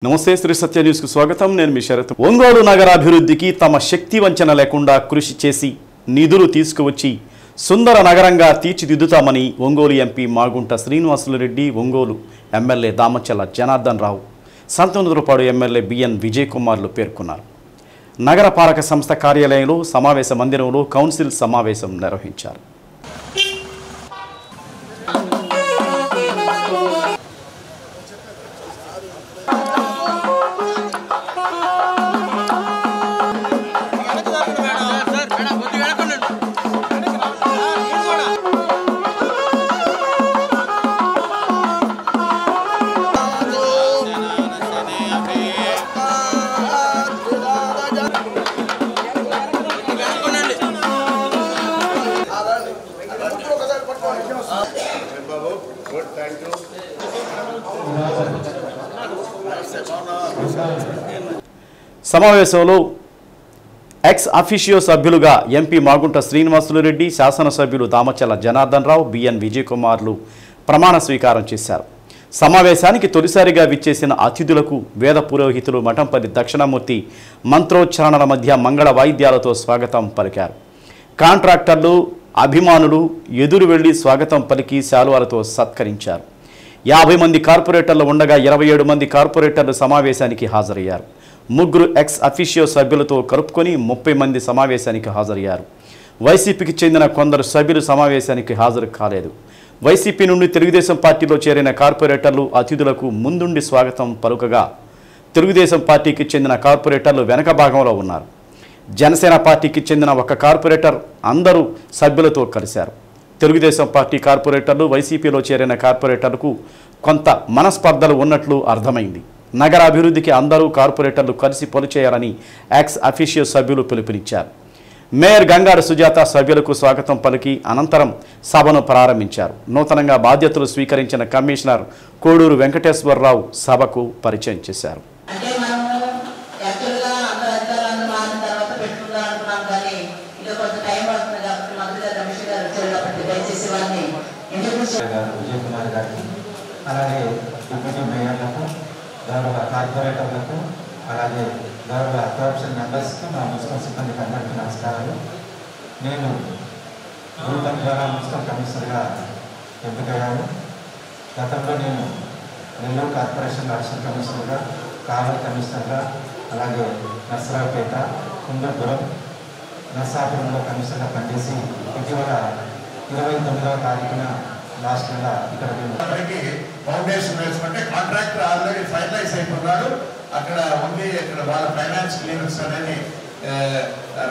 నమస్తే శ్రీ సత్య న్యూస్ కు స్వాగతం. నేను మీ శరత్. ఒంగోలు నగరాభివృద్ధికి తమ శక్తి వంచన లేకుండా కృషి చేసి నిధులు తీసుకువచ్చి సుందర నగరంగా తీర్చిదిద్దుతామని Ongole MP Magunta Srinivasulu Reddy, Ongole MLA Damachalla Janardhan Rao, సంతనూరుపాడు MLA B N Vijay కుమార్లు పేర్కొన్నారు. నగరపాలక సంస్థ కార్యాలయంలో సమావేశ మందిరంలో కౌన్సిల్ సమావేశం నిర్వహించారు. సమావేశంలో ఎక్స్ అఫీషియో సభ్యులుగా ఎంపీ మాగుంట శ్రీనివాసులు రెడ్డి, శాసనసభ్యులు దామచల్ల జనార్దన్ రావు, బిఎన్ విజయ్ కుమార్లు ప్రమాణ స్వీకారం చేశారు. సమావేశానికి తొలిసారిగా విచ్చేసిన అతిథులకు వేద పురోహితులు మఠంపల్లి దక్షిణామూర్తి మంత్రోచ్చారణల మధ్య మంగళ వాయిద్యాలతో స్వాగతం పలికారు. కాంట్రాక్టర్లు, అభిమానులు ఎదురు వెళ్లి స్వాగతం పలికి శాలువాలతో సత్కరించారు. 50 మంది కార్పొరేటర్లు ఉండగా 27 మంది కార్పొరేటర్లు సమావేశానికి హాజరయ్యారు. 3 ఎక్స్ అఫీషియో సభ్యులతో కలుపుకొని 30 మంది సమావేశానికి హాజరయ్యారు. వైసీపీకి చెందిన కొందరు సభ్యులు సమావేశానికి హాజరు కాలేదు. వైసీపీ నుండి తెలుగుదేశం పార్టీలో చేరిన కార్పొరేటర్లు అతిథులకు ముందుండి స్వాగతం పలుకగా, తెలుగుదేశం పార్టీకి చెందిన కార్పొరేటర్లు వెనక భాగంలో ఉన్నారు. జనసేన పార్టీకి చెందిన ఒక కార్పొరేటర్ అందరూ సభ్యులతో కలిశారు. తెలుగుదేశం పార్టీ కార్పొరేటర్లు, వైసీపీలో చేరిన కార్పొరేటర్లకు కొంత మనస్పర్ధలు ఉన్నట్లు అర్థమైంది. నగర అభివృద్ధికి అందరూ కార్పొరేటర్లు కలిసి పనిచేయాలని ఎక్స్ అఫీషియో సభ్యులు పిలుపునిచ్చారు. మేయర్ గంగాడ సుజాత సభ్యులకు స్వాగతం పలికి అనంతరం సభను ప్రారంభించారు. నూతనంగా బాధ్యతలు స్వీకరించిన కమిషనర్ కోడూరు వెంకటేశ్వరరావు సభకు పరిచయం చేశారు. అలాగే డిప్యూటీ మేయర్లకు, గౌరవ కార్పొరేటర్లకు, అలాగే గౌరవ కార్పొరేషన్ మెంబర్స్కి, మా మున్సిపల్ సిబ్బందికి అందరికీ నమస్కారాలు. నేను భూతం ద్వారా మున్సిపల్ కమిషనర్గా ఎంపికయ్యాను. గతంలో నేను నెల్లూరు కార్పొరేషన్ అడిషనల్ కమిషనర్గా, కావలి కమిషనర్గా, అలాగే నర్సరావుపేట, కుందపురం, నర్సాపురంలో కమిషనర్గా పనిచేసి ఇటీవల 29వ తారీఖున లాస్ట్ నెల ఇక్కడ ఫౌండేషన్ వేసుకుంటే కాంట్రాక్టర్ ఆల్రెడీ ఫైనలైజ్ అయిపోన్నాడు. అక్కడ ఉంది, ఇక్కడ వాళ్ళ ఫైనాన్స్ క్లియరెన్స్ అనేది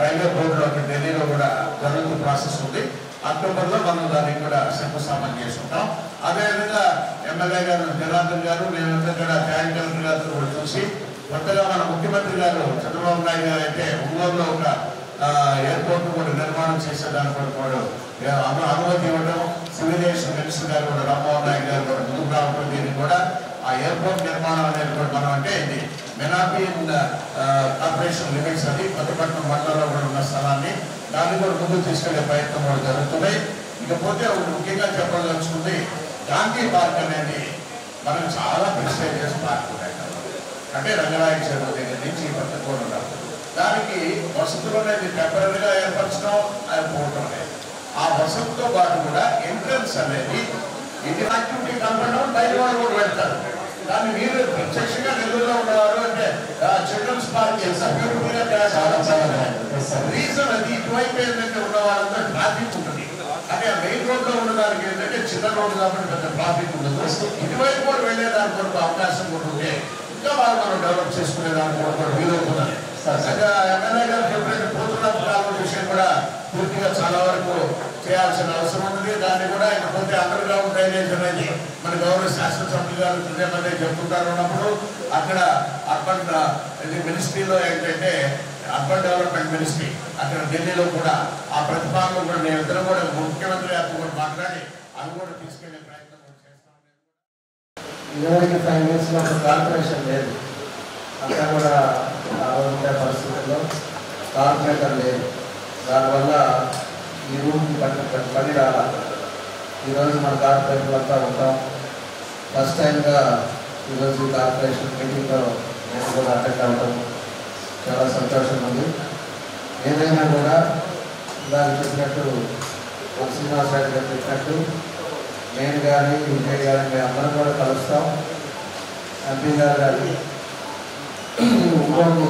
రైల్వే బోర్డులో అక్కడ ఢిల్లీలో కూడా జరుగుతున్న ప్రాసెస్ ఉంది. అక్టోబర్లో మనం దానికి కూడా శంకుస్థాపన చేసుకుంటాం. అదేవిధంగా ఎమ్మెల్యే గారు జనార్దన్ గారు, మేమంతా కూడా జాయింట్ కలెక్టర్ గారితో కూడా చూసి కొత్తగా మన ముఖ్యమంత్రి గారు చంద్రబాబు నాయుడు గారు అయితే ఒంగోలులో ఒక ఎయిర్పోర్ట్ కూడా నిర్మాణం చేసేదానికి కూడా అనుమతి ఇవ్వడం, సివిల్ ఏవియేషన్ మినిస్టర్ గారు కూడా రామ్మోహన్ నాయుడు గారు కూడా ముందుకు రావడం, దీనికి కూడా ఆ ఎయిర్పోర్ట్ నిర్మాణం అనేది కూడా మనం అంటే ఇది మెనాపిన్ కార్పొరేషన్ లిమిట్స్ అది కొత్తపట్నం మండలంలో కూడా ఉన్న స్థలాన్ని దాన్ని కూడా ముందుకు తీసుకెళ్లే ప్రయత్నం కూడా జరుగుతున్నాయి. ఇకపోతే ముఖ్యంగా చెప్పదలుచుకుంది, గాంధీ పార్క్ అనేది మనకు చాలా ప్రెస్టేజియస్ పార్క్ ఉన్నాయి. అంటే రంగరాయ చెరువు దగ్గర నుంచి పట్టుకోవడం ఉన్నారు. దానికి వసతులు అనేది టెంపరీగా ఏర్పరచడం, అది పోవటం అనేది. ఆ వసతితో పాటు కూడా ఎంట్రన్స్ అనేది ఇది యాక్టివిటీ కనపడడం, బయట వాళ్ళు కూడా వెళ్తారు. దాన్ని మీరు ప్రత్యక్షంగా నెల్లూరులో ఉన్నవారు అంటే చిల్డ్రన్స్ పార్క్ రీజన్ అది ఇటువైపు ఏంటంటే ఉన్న వాళ్ళంతా ట్రాఫిక్ ఉంటుంది. అంటే ఆ మెయిన్ రోడ్ లో ఉన్నదానికి ఏంటంటే చిన్న రోడ్డు కాబట్టి పెద్ద ట్రాఫిక్ ఉండదు. ఇటువైపు కూడా వెళ్ళేదానికి కూడా అవకాశం కూడా ఉంటే ఇంకా బాగా మనం డెవలప్ చేసుకునేదానికి కూడా వీలవుతున్నది. ఎమ్మెల్యే గారు చెప్పినట్టు పోతున్న కాలం విషయం కూడా పూర్తిగా చాలా వరకు చేయాల్సిన అవసరం ఉంది. దాన్ని కూడా ఇకపోతే అండర్ గ్రౌండ్ డ్రైనేజ్ అనేది మన గౌరవ శాసనసభ్యులు గారు ప్రజాపతి చెప్తుంటారు ఉన్నప్పుడు అక్కడ అర్బన్ మినిస్ట్రీలో ఏంటంటే అర్బన్ డెవలప్మెంట్ మినిస్ట్రీ అక్కడ ఢిల్లీలో కూడా ఆ ప్రతిపాదనలు కూడా మేమిద్దరం కూడా ముఖ్యమంత్రి గారితో కూడా మాట్లాడి అవి కూడా తీసుకెళ్లే ప్రయత్నం చేస్తాం. ఇదివరకు 5 ఇయర్స్లో కార్పొరేషన్ లేదు, అంతా కూడా ఉండే పరిస్థితుల్లో కార్పొరేటర్ లేదు. దానివల్ల ఈ రూమ్కి పని రావాలి. ఈరోజు మన కార్పొరేటర్లంతా ఉంటాం. ఫస్ట్ టైంగా ఈరోజు కార్పొరేషన్ మీటింగ్లో నేను కూడా అటెండ్ అవ్వడం చాలా సంతోషం ఉంది. ఏదైనా కూడా ఇందాక చెప్పినట్టు శ్రీనివాసరావు గారు చెప్పినట్టు నేను కానీ విజయ్ కానీ మేము అందరం కూడా కలుస్తాం. ఎంపీ గారు కానీ ఊళ్ళోని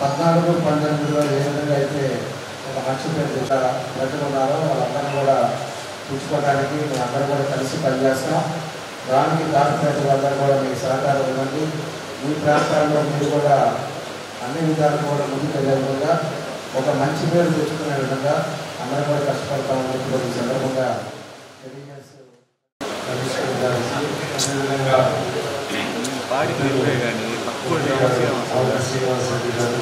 14-19లో ఏ విధంగా అయితే ఒక మంచి పేరు పెట్టుకున్నారో వాళ్ళందరూ కూడా చూసుకోవడానికి మేము అందరూ కూడా కలిసి పనిచేస్తాం. దానికి కార్పొరేటర్ వాళ్ళందరూ కూడా మీకు సహకారం ఇవ్వండి. ఈ ప్రాంతాల్లో మీరు కూడా అన్ని విధాలు కూడా ముందుకు వెళ్ళే విధంగా ఒక మంచి పేరు తెచ్చుకునే విధంగా అందరూ కూడా కష్టపడతామని చెప్పి ఈ సందర్భంగా తెలియజేస్తూ అదేవిధంగా శ్రీనివాస రెడ్డి గారు,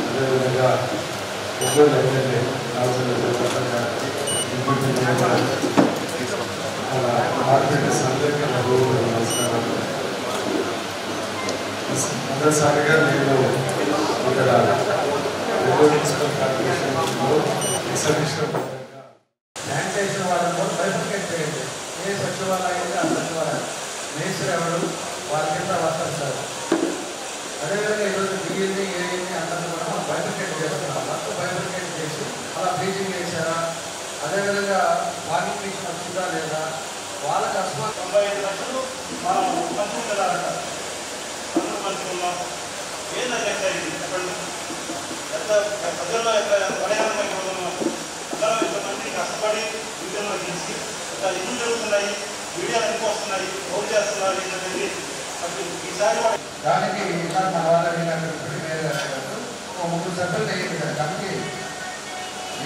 అదేవిధంగా ఆర్పిఎస్ అందరికీ నమస్కారం. మొదటిసారిగా నేను ఇక్కడ మున్సిపల్ కార్పొరేషన్లో శానిటేషన్ వాళ్ళతో బైఫర్కేట్ చేయండి. ఏ సచివాలయం అయితే ఆ సచివాలయం మేస్త్రి ఎవరు వాళ్ళ కింద వర్తిస్తారు. అదేవిధంగా ఈరోజు బియ్యని ఏఎన్ని అందరినీ కూడా మనం బైఫర్కేట్ చేస్తున్నాం. మొత్తం బైఫర్కేట్ చేసి అలా బ్లీచింగ్ చేశారా, అదేవిధంగా వాకింగ్ మిషన్ వచ్చిందా లేదా, వాళ్ళకి అస్మాత్ 95 లక్షలు మనం పంచుకుంటారంట. అందరూ పంచుకున్నాం. ఏంటంటే చెప్పండి, ప్రజల్లో పర్యావరణం అందరూ ఇంతమంది కష్టపడి వీడియోలో తీసి ఇల్లు జరుగుతున్నాయి, వీడియోలు ఎందుకు వస్తున్నాయి, ఓటు చేస్తున్నారు ఏంటంటే ఈసారి దానికి మన వాళ్ళని ముగ్గురు సభ్యులు అయ్యింది కదా. దానికి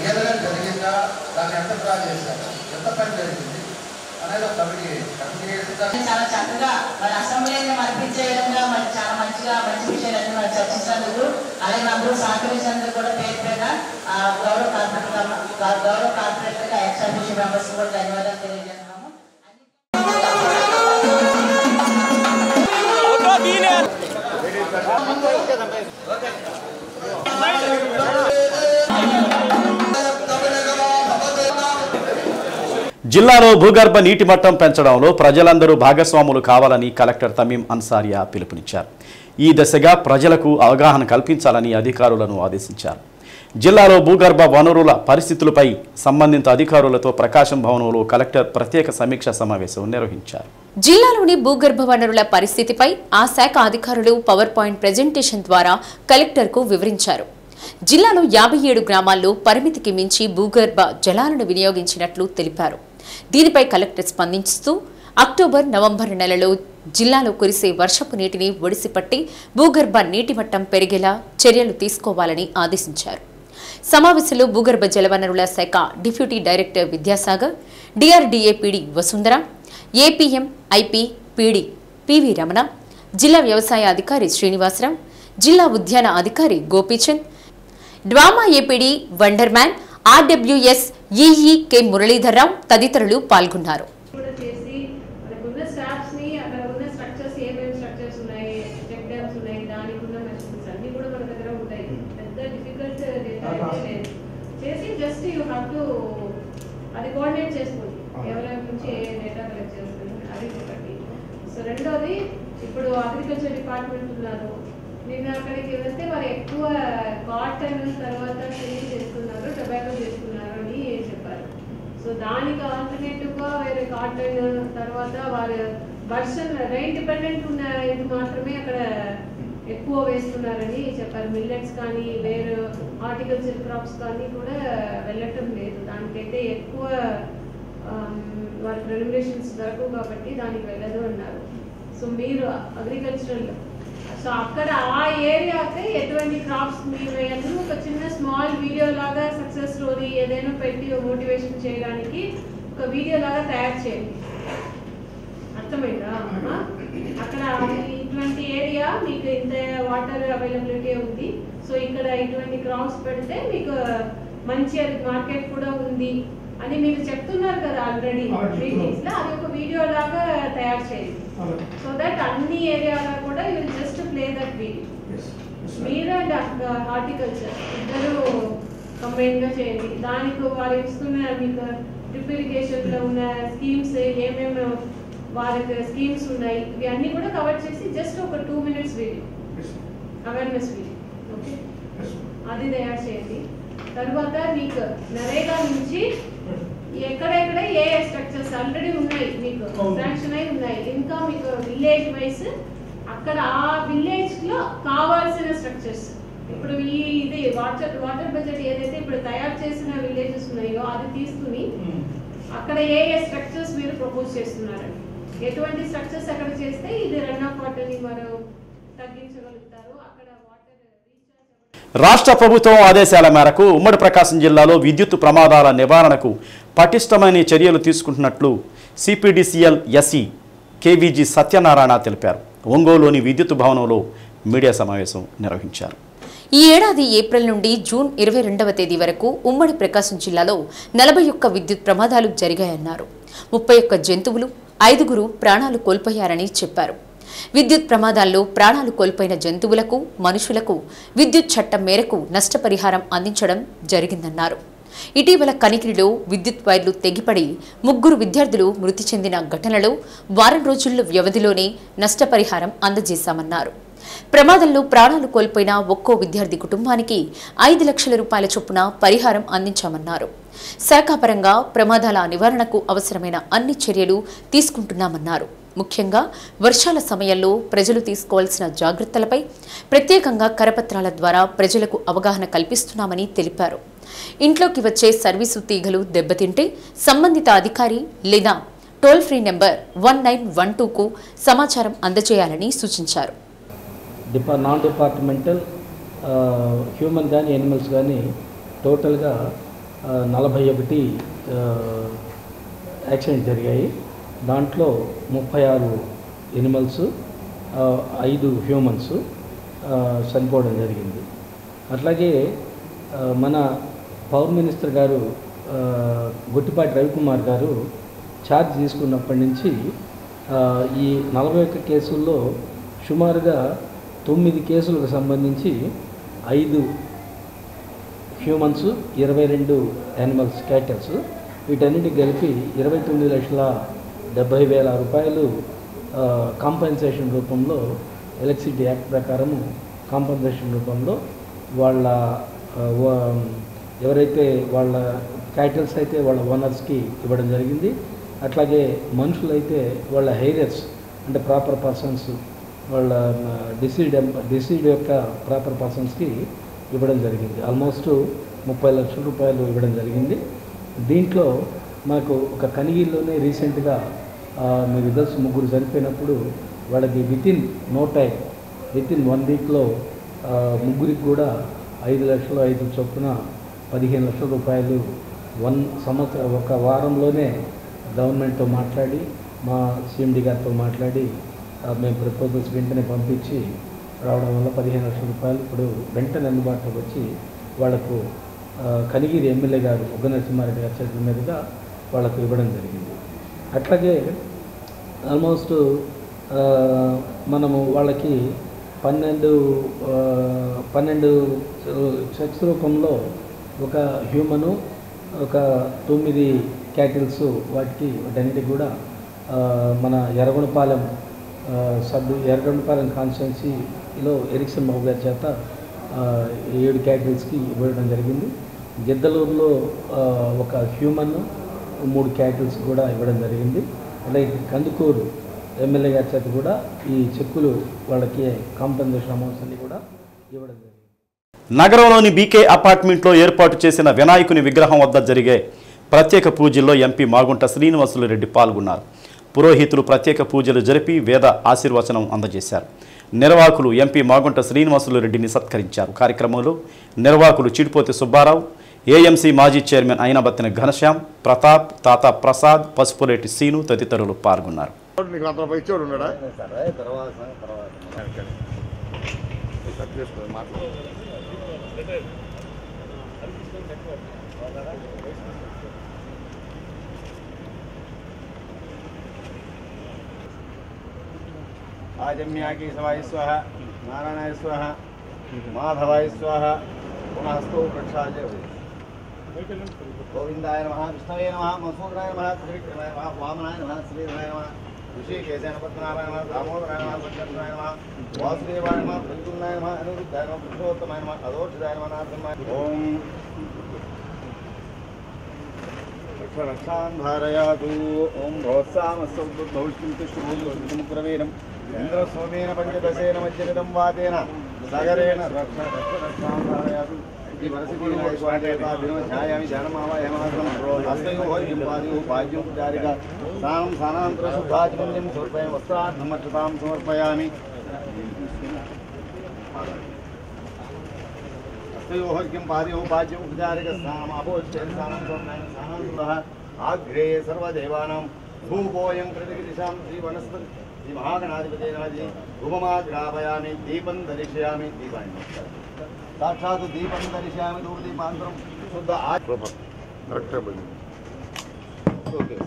ఏదైనా జరిగిందా, దాన్ని ఎంత డ్రా చేశారు, ఎంత పని జరిగింది అనేది ఒక చాలా చక్కగా వాళ్ళ అసెంబ్లీని మరిపించే విధంగా మరి చాలా మంచిగా మంచి విషయాలన్నీ మనం చర్చించినందుకు, అలాగే అందరూ సహకరించినందుకు కూడా పేరు పేరున గౌరవ కార్పొరేటర్గా ఎక్స్ఆర్బీసీ మెంబర్స్ కూడా ధన్యవాదాలు తెలియజేస్తున్నాము. జిల్లాలో భూగర్భ నీటి మట్టం పెంచడంలో ప్రజలందరూ భాగస్వాములు కావాలని కలెక్టర్ తమీం అన్సారియా పిలుపునిచ్చారు. ఈ దిశగా ప్రజలకు అవగాహన కల్పించాలని అధికారులను ఆదేశించారు. జిల్లాలో భూగర్భ వనరుల పరిస్థితులపై సంబంధిత అధికారులతో ప్రకాశం భవనంలో కలెక్టర్ ప్రత్యేక సమీక్ష సమావేశం నిర్వహించారు. జిల్లాలోని భూగర్భ వనరుల పరిస్థితిపై ఆ శాఖ అధికారులు పవర్ పాయింట్ ప్రెజెంటేషన్ ద్వారా కలెక్టర్కు వివరించారు. జిల్లాలో 57 గ్రామాల్లో పరిమితికి మించి భూగర్భ జలాలను వినియోగించినట్లు తెలిపారు. దీనిపై కలెక్టర్ స్పందిస్తూ అక్టోబర్, నవంబర్ నెలలో జిల్లాలో కురిసే వర్షపు నీటిని ఒడిసిపట్టి భూగర్భ నీటి మట్టం పెరిగేలా చర్యలు తీసుకోవాలని ఆదేశించారు. సమావేశంలో భూగర్భ జలవనరుల శాఖ deputy director Vidyasagar, DRDA PD Vasundhara, APM IP PD PV Ramana, జిల్లా వ్యవసాయ అధికారి శ్రీనివాసరావు, జిల్లా ఉద్యాన అధికారి గోపీచంద్, డ్వామా ఏపీడీ వండర్మ్యాన్, ఆర్డబ్ల్యూఎస్ ఈఈ కె మురళీధర్రావు తదితరులు పాల్గొన్నారు. రెండోది, ఇప్పుడు అగ్రికల్చర్ డిపార్ట్మెంట్ ఉన్నారు. నిన్న అక్కడికి వెళ్తే వారు ఎక్కువ కాటన్ తర్వాత సిరీ చేసుకున్నారు, టొబాకో చేసుకున్నారు అని చెప్పారు. సో దానికి ఆల్టర్నేటివ్గా వేరే కాటన్ తర్వాత వారు వర్షన్ రైన్ డిపెండెంట్ ఉన్న ఇది మాత్రమే అక్కడ ఎక్కువ వేస్తున్నారని చెప్పారు. మిల్లెట్స్ కానీ వేరే హార్టికల్చర్ క్రాప్స్ కానీ కూడా వెళ్ళటం లేదు. దానికైతే ఎక్కువ వారికి రెమ్యునరేషన్స్ దొరకవు కాబట్టి దానికి వెళ్ళదు అన్నారు. సో మీరు అగ్రికల్చరల్, సో అక్కడ ఆ ఏరియాకి ఎటువంటి క్రాప్స్ మీరు వేయాలని ఒక చిన్న స్మాల్ వీడియో లాగా సక్సెస్ స్టోరీ ఏదైనా పెట్టి మోటివేషన్ చేయడానికి ఒక వీడియో లాగా తయారు చేయండి. అర్థమైందా? అక్కడ ఇటువంటి ఏరియా మీకు ఇంత వాటర్ అవైలబిలిటీ ఉంది, సో ఇక్కడ ఇటువంటి క్రాప్స్ పెడితే మీకు మంచి మార్కెట్ కూడా ఉంది అని మీరు చెప్తున్నారు కదా ఆల్రెడీ మీటింగ్స్ లో. అది ఒక వీడియో లాగా తయారు చేయండి. సో దట్ అన్ని ఏరియాలో కూడా you will just play that video. మీరు అండ్ హార్టికల్చర్ ఇద్దరు కంబైన్ గా చేయండి. దానికి వారు ఇస్తున్న మీకు డ్రిప్ ఇరిగేషన్ లో ఉన్న స్కీమ్స్ ఏమేమి వారికి స్కీమ్స్ ఉన్నాయి, ఇవి అన్నీ కూడా కవర్ చేసి జస్ట్ ఒక 2 minutes video, awareness video, okay, అది తయారు చేయండి. తర్వాత మీకు నరేగా నుంచి ఎక్కడెక్కడ ఏ స్ట్రక్చర్స్ ఆల్రెడీ ఉన్నాయి, మీకు శాంక్షన్ అయి ఉన్నాయి, ఇంకా మీకు విలేజ్ వైస్ అక్కడ ఆ విలేజ్ లో కావాల్సిన స్ట్రక్చర్స్, ఇప్పుడు ఇది వాటర్ బడ్జెట్ ఏదైతే ఇప్పుడు తయారు చేసిన విలేజెస్ ఉన్నాయో అది తీసుకుని అక్కడ ఏ స్ట్రక్చర్స్ మీరు ప్రపోజ్ చేస్తున్నారండి, ఎటువంటి స్ట్రక్చర్స్ అక్కడ చేస్తే ఇది రన్ ఆఫ్ వాటర్ ని వారు తగ్గించగలుగుతారు, అక్కడ వాటర్ రీఛార్జ్. రాష్ట్ర ప్రభుత్వం ఆదేశాల మేరకు ఉమ్మడి ప్రకాశం జిల్లాలో విద్యుత్ ప్రమాదాల నివారణకు పటిష్టమైన చర్యలు తీసుకుంటున్నట్లు సిపిడిసిఎల్ ఎస్ఈ కేవీజీ సత్యనారాయణ తెలిపారు. ఒంగోలులోని విద్యుత్ భవనంలో మీడియా సమావేశం నిర్వహించారు. ఈ ఏడాది ఏప్రిల్ నుండి జూన్ 22వ తేదీ వరకు ఉమ్మడి ప్రకాశం జిల్లాలో 41 విద్యుత్ ప్రమాదాలు జరిగాయన్నారు. 31 జంతువులు, 5గురు ప్రాణాలు కోల్పోయారని చెప్పారు. విద్యుత్ ప్రమాదాల్లో ప్రాణాలు కోల్పోయిన జంతువులకు, మనుషులకు విద్యుత్ చట్టం మేరకు నష్టపరిహారం అందించడం జరిగిందన్నారు. ఇటీవల కనికిరిలో విద్యుత్ వైర్లు తెగిపడి 3 విద్యార్థులు మృతి చెందిన ఘటనలో వారం రోజుల వ్యవధిలోనే నష్టపరిహారం అందజేశామన్నారు. ప్రమాదంలో ప్రాణాలు కోల్పోయిన ఒక్కో విద్యార్థి కుటుంబానికి 5 లక్షల రూపాయల చొప్పున పరిహారం అందించామన్నారు. శాఖాపరంగా ప్రమాదాల నివారణకు అవసరమైన అన్ని చర్యలు తీసుకుంటున్నామన్నారు. ముఖ్యంగా వర్షాల సమయంలో ప్రజలు తీసుకోవాల్సిన జాగ్రత్తలపై ప్రత్యేకంగా కరపత్రాల ద్వారా ప్రజలకు అవగాహన కల్పిస్తున్నామని తెలిపారు. ఇంట్లోకి వచ్చే సర్వీసు తీగలు దెబ్బతింటే సంబంధిత అధికారి లేదా టోల్ ఫ్రీ నెంబర్ 1912కు సమాచారం అందజేయాలని సూచించారు. నాన్ డిపార్ట్మెంటల్ హ్యూమన్ కానీ యానిమల్స్ కానీ టోటల్గా 41 యాక్సిడెంట్ జరిగాయి. దాంట్లో 36 యానిమల్స్, 5 హ్యూమన్స్ చనిపోవడం జరిగింది. అట్లాగే మన పవర్ మినిస్టర్ గారు గొట్టిపాటి రవికుమార్ గారు ఛార్జ్ తీసుకున్నప్పటి నుంచి ఈ 41 కేసుల్లో సుమారుగా 9 కేసులకు సంబంధించి 5 హ్యూమన్స్, 22 యానిమల్స్ క్యాటల్స్, వీటన్నిటికి కలిపి 29,70,000 రూపాయలు కాంపెన్సేషన్ రూపంలో ఎలక్ట్రిసిటీ యాక్ట్ ప్రకారము కాంపెన్సేషన్ రూపంలో వాళ్ళ ఎవరైతే వాళ్ళ క్యాటల్స్ అయితే వాళ్ళ ఓనర్స్కి ఇవ్వడం జరిగింది. అట్లాగే మనుషులైతే వాళ్ళ హెయిరర్స్ అంటే ప్రాపర్ పర్సన్స్ వాళ్ళ డిసీడ్ యొక్క ప్రాపర్ పర్సన్స్కి ఇవ్వడం జరిగింది. ఆల్మోస్ట్ 30 లక్షల రూపాయలు ఇవ్వడం జరిగింది. దీంట్లో మాకు ఒక కనిగిరిలోనే రీసెంట్గా మీ విదర్స్ 3 చనిపోయినప్పుడు వాళ్ళకి వితిన్ 1 వీక్లో 3 కూడా 5 లక్షలు 5 చొప్పున 15 లక్షల రూపాయలు 1 సంవత్సరం ఒక వారంలోనే గవర్నమెంట్తో మాట్లాడి మా సిఎండి గారితో మాట్లాడి మేము ప్రపోజల్స్ వెంటనే పంపించి రావడం వల్ల 15 లక్షల రూపాయలు ఇప్పుడు వెంటనే అందుబాటులోకి వచ్చి వాళ్లకు కనిగిరి ఎమ్మెల్యే గారు ఉగ్గ నరసింహారెడ్డి గారి చేతుల మీదుగా వాళ్లకు ఇవ్వడం జరిగింది. అట్లాగే ఆల్మోస్ట్ మనము వాళ్ళకి 12 చెక్స్ రూపంలో ఒక హ్యూమను, ఒక 9 క్యాటిల్స్ వాటన్నిటికి కూడా మన ఎర్రగొండపాలెం ఎర్రగొండపాలెం కాన్స్టిట్యున్సీలో ఎరిక్సన్ బాబు గారి చేత 7 క్యాటిల్స్కి ఇవ్వడం జరిగింది. గిద్దలూరులో ఒక హ్యూమన్, 3 క్యాటిల్స్ కూడా ఇవ్వడం జరిగింది. అలాగే కందుకూరు ఎమ్మెల్యే గారి చేత కూడా ఈ చెక్కులు వాళ్ళకి కాంపెన్సేషన్ అమౌంట్స్ అన్ని కూడా ఇవ్వడం జరిగింది. నగరంలోని బీకే అపార్ట్మెంట్లో ఏర్పాటు చేసిన వినాయకుని విగ్రహం వద్ద జరిగే ప్రత్యేక పూజల్లో ఎంపీ మాగుంట శ్రీనివాసులు పాల్గొన్నారు. పురోహితులు ప్రత్యేక పూజలు జరిపి వేద ఆశీర్వచనం అందజేశారు. నిర్వాహకులు ఎంపీ మాగుంట శ్రీనివాసులు రెడ్డిని సత్కరించారు. కార్యక్రమంలో నిర్వాహకులు చిడిపోతి సుబ్బారావు, ఏఎంసీ మాజీ చైర్మన్ అయినబత్తిన ఘనశ్యామ్, ప్రతాప్, తాత ప్రసాద్, పసుపులేటి సీను తదితరులు పాల్గొన్నారు. आजम्याकी सवाय स्वाहा, नारायणाय स्वाहा, माधवाय स्वाहा, पुनः हस्तो प्रक्षाल्य गोविंदाय नमः, विष्णवे नमः, मधुसूदनाय नमः, त्रिविक्रमाय नमः, वामनाय नमः, श्रीधराय नमः, ऋषिकेशाय नमः, पद्मनाभाय नमः, दामोदराय नमः, पंचरत्नाय नमः, वासुदेवाय नमः, प्रद्युम्नाय नमः, अनिरुद्धाय नमः, पुरुषोत्तमाय नमः, अदोषिताय नमः, नारसिंहाय ओम रक्षान् धारयातु। ओम भवत्सामस्सौद्भविष्णुमुप्रवीरम् इन्द्रसोमेन पञ्चदशेन मज्जनितं वातेन सागरेण रक्षान् धारयातु। ध्यायामि ध्यानमावाहमास्तयोः स्नानं स्नानान्तरशुद्धाचमन्यं समर्पयामि वस्त्रार्थमक्षतां समर्पयामि। हस्तयोः अर्घ्यं पादयोः पाद्यम् उपचारिकस्नानमापोष्यस्नानं स्नानान्तरः आग्रे सर्वदेवानां धूपोऽयं प्रतिदिशां श्रीवनस्पति श्रीमहागणाधिपते नमः धूपमाग्रापयामि दीपं दर्शयामि दीपानि साक्षात् दीपं दर्शयामि धूपदीपान्तरं शुद्ध ओके